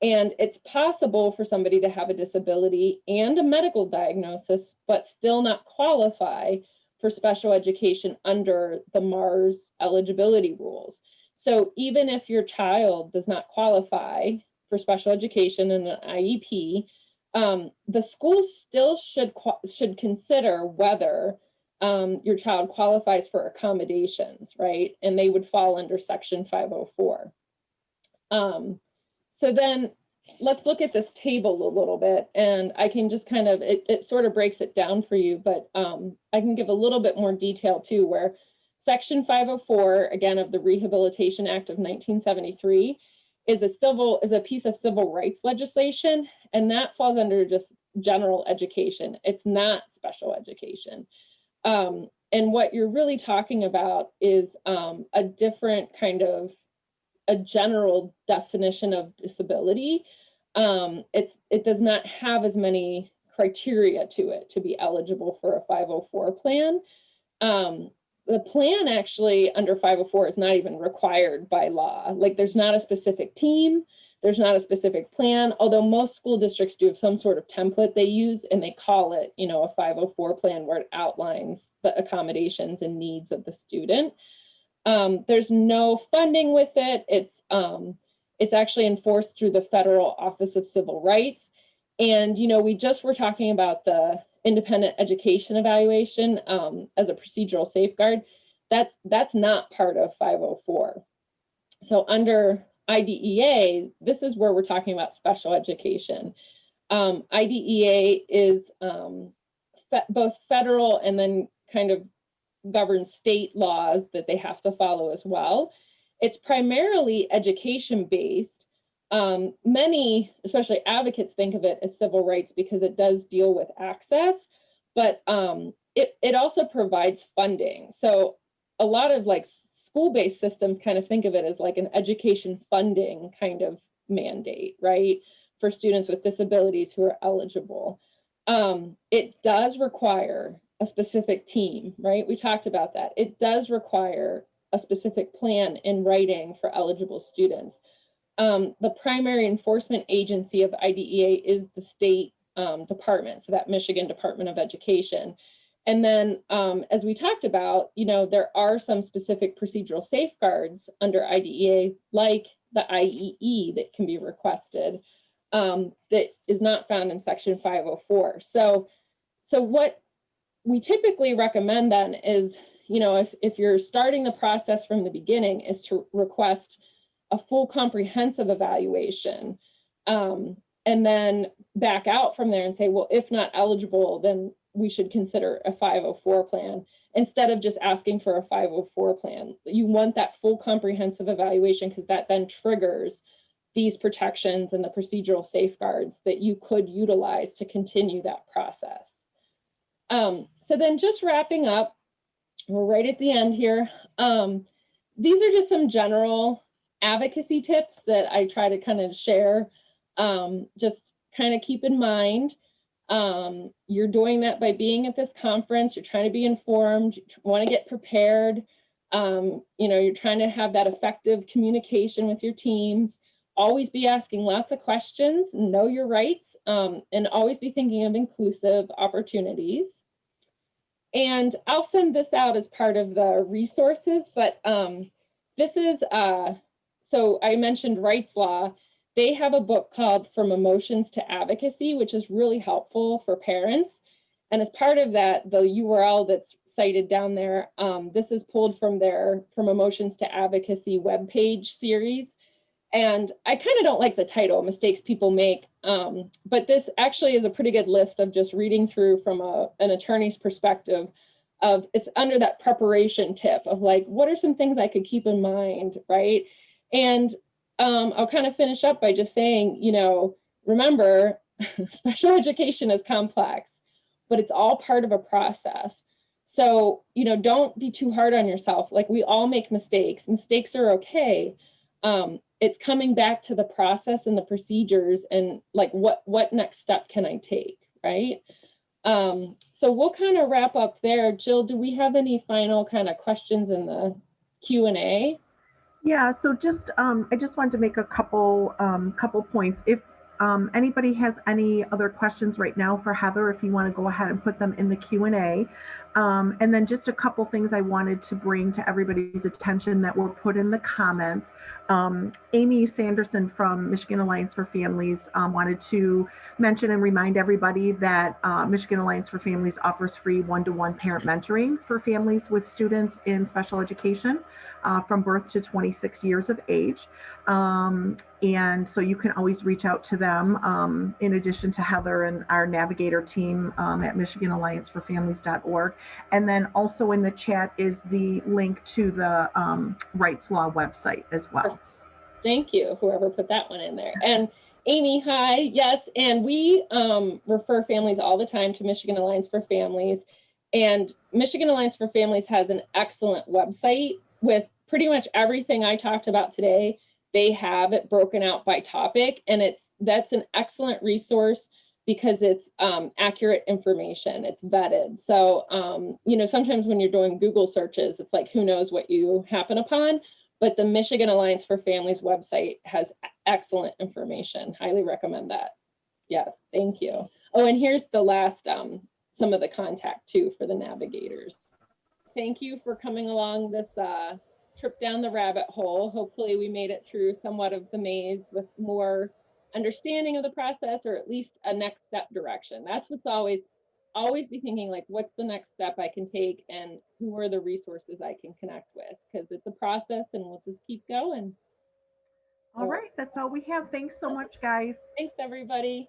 And it's possible for somebody to have a disability and a medical diagnosis, but still not qualify for special education under the MARS eligibility rules. So even if your child does not qualify for special education in an IEP, the school still should consider whether your child qualifies for accommodations, right? And they would fall under Section 504. So then let's look at this table a little bit, and I can just kind of, it sort of breaks it down for you, but I can give a little bit more detail too, where Section 504, again, of the Rehabilitation Act of 1973, is a piece of civil rights legislation, and that falls under just general education. It's not special education. And what you're really talking about is a different kind of a general definition of disability. It does not have as many criteria to it to be eligible for a 504 plan. The plan actually under 504 is not even required by law. Like there's not a specific team, there's not a specific plan, although most school districts do have some sort of template they use, and they call it, a 504 plan where it outlines the accommodations and needs of the student. There's no funding with it. It's actually enforced through the Federal Office of Civil Rights. And, we just were talking about the independent education evaluation as a procedural safeguard. That's not part of 504. So under IDEA, this is where we're talking about special education. IDEA is both federal and then kind of governs state laws that they have to follow as well. It's primarily education-based. Many, especially advocates, think of it as civil rights because it does deal with access, but it also provides funding. So a lot of like school-based systems kind of think of it as like an education funding kind of mandate, right? For students with disabilities who are eligible. It does require a specific team, right? We talked about that. It does require a specific plan in writing for eligible students. The primary enforcement agency of IDEA is the state department, so that Michigan Department of Education. And then as we talked about, there are some specific procedural safeguards under IDEA, like the IEE that can be requested that is not found in Section 504. So what we typically recommend then is, if you're starting the process from the beginning, is to request a full comprehensive evaluation and then back out from there and say, well, if not eligible, then we should consider a 504 plan instead of just asking for a 504 plan. You want that full comprehensive evaluation because that then triggers these protections and the procedural safeguards that you could utilize to continue that process. So then just wrapping up, we're right at the end here. These are just some general advocacy tips that I try to kind of share. Just kind of keep in mind, you're doing that by being at this conference. You're trying to be informed, you want to get prepared. You're trying to have that effective communication with your teams. Always be asking lots of questions, know your rights, and always be thinking of inclusive opportunities. And I'll send this out as part of the resources, but this is, so I mentioned Rights Law. They have a book called From Emotions to Advocacy, which is really helpful for parents. And as part of that, the URL that's cited down there, this is pulled from their From Emotions to Advocacy webpage series. And I kind of don't like the title, Mistakes People Make, but this actually is a pretty good list of just reading through from an attorney's perspective of, it's under that preparation tip of like, what are some things I could keep in mind, right? And I'll kind of finish up by just saying, you know, remember, special education is complex, but it's all part of a process. So, you know, don't be too hard on yourself. Like, we all make mistakes. Mistakes are okay. It's coming back to the process and the procedures and like what next step can I take, right? So we'll kind of wrap up there. Jill, do we have any final kind of questions in the Q&A? Yeah, so just I just wanted to make a couple points. If anybody has any other questions right now for Heather, if you want to go ahead and put them in the Q&A. And then just a couple things I wanted to bring to everybody's attention that were put in the comments. Amy Sanderson from Michigan Alliance for Families wanted to mention and remind everybody that Michigan Alliance for Families offers free one-to-one parent mentoring for families with students in special education. From birth to 26 years of age. And so you can always reach out to them in addition to Heather and our navigator team at MichiganAllianceForFamilies.org. And then also in the chat is the link to the Rights Law website as well. Thank you, whoever put that one in there. And Amy, hi, yes, and we refer families all the time to Michigan Alliance for Families. And Michigan Alliance for Families has an excellent website with pretty much everything I talked about today. They have it broken out by topic, and that's an excellent resource because it's accurate information. It's vetted. So, you know, sometimes when you're doing Google searches, it's like, who knows what you happen upon, but the Michigan Alliance for Families website has excellent information. Highly recommend that. Yes, thank you. Oh, and here's the last, some of the contact too for the navigators. Thank you for coming along this trip down the rabbit hole. Hopefully we made it through somewhat of the maze with more understanding of the process, or at least a next step direction. That's what's always be thinking, like, what's the next step I can take and who are the resources I can connect with, because it's a process and we'll just keep going. All right, that's all we have. Thanks so much, guys. Thanks, everybody.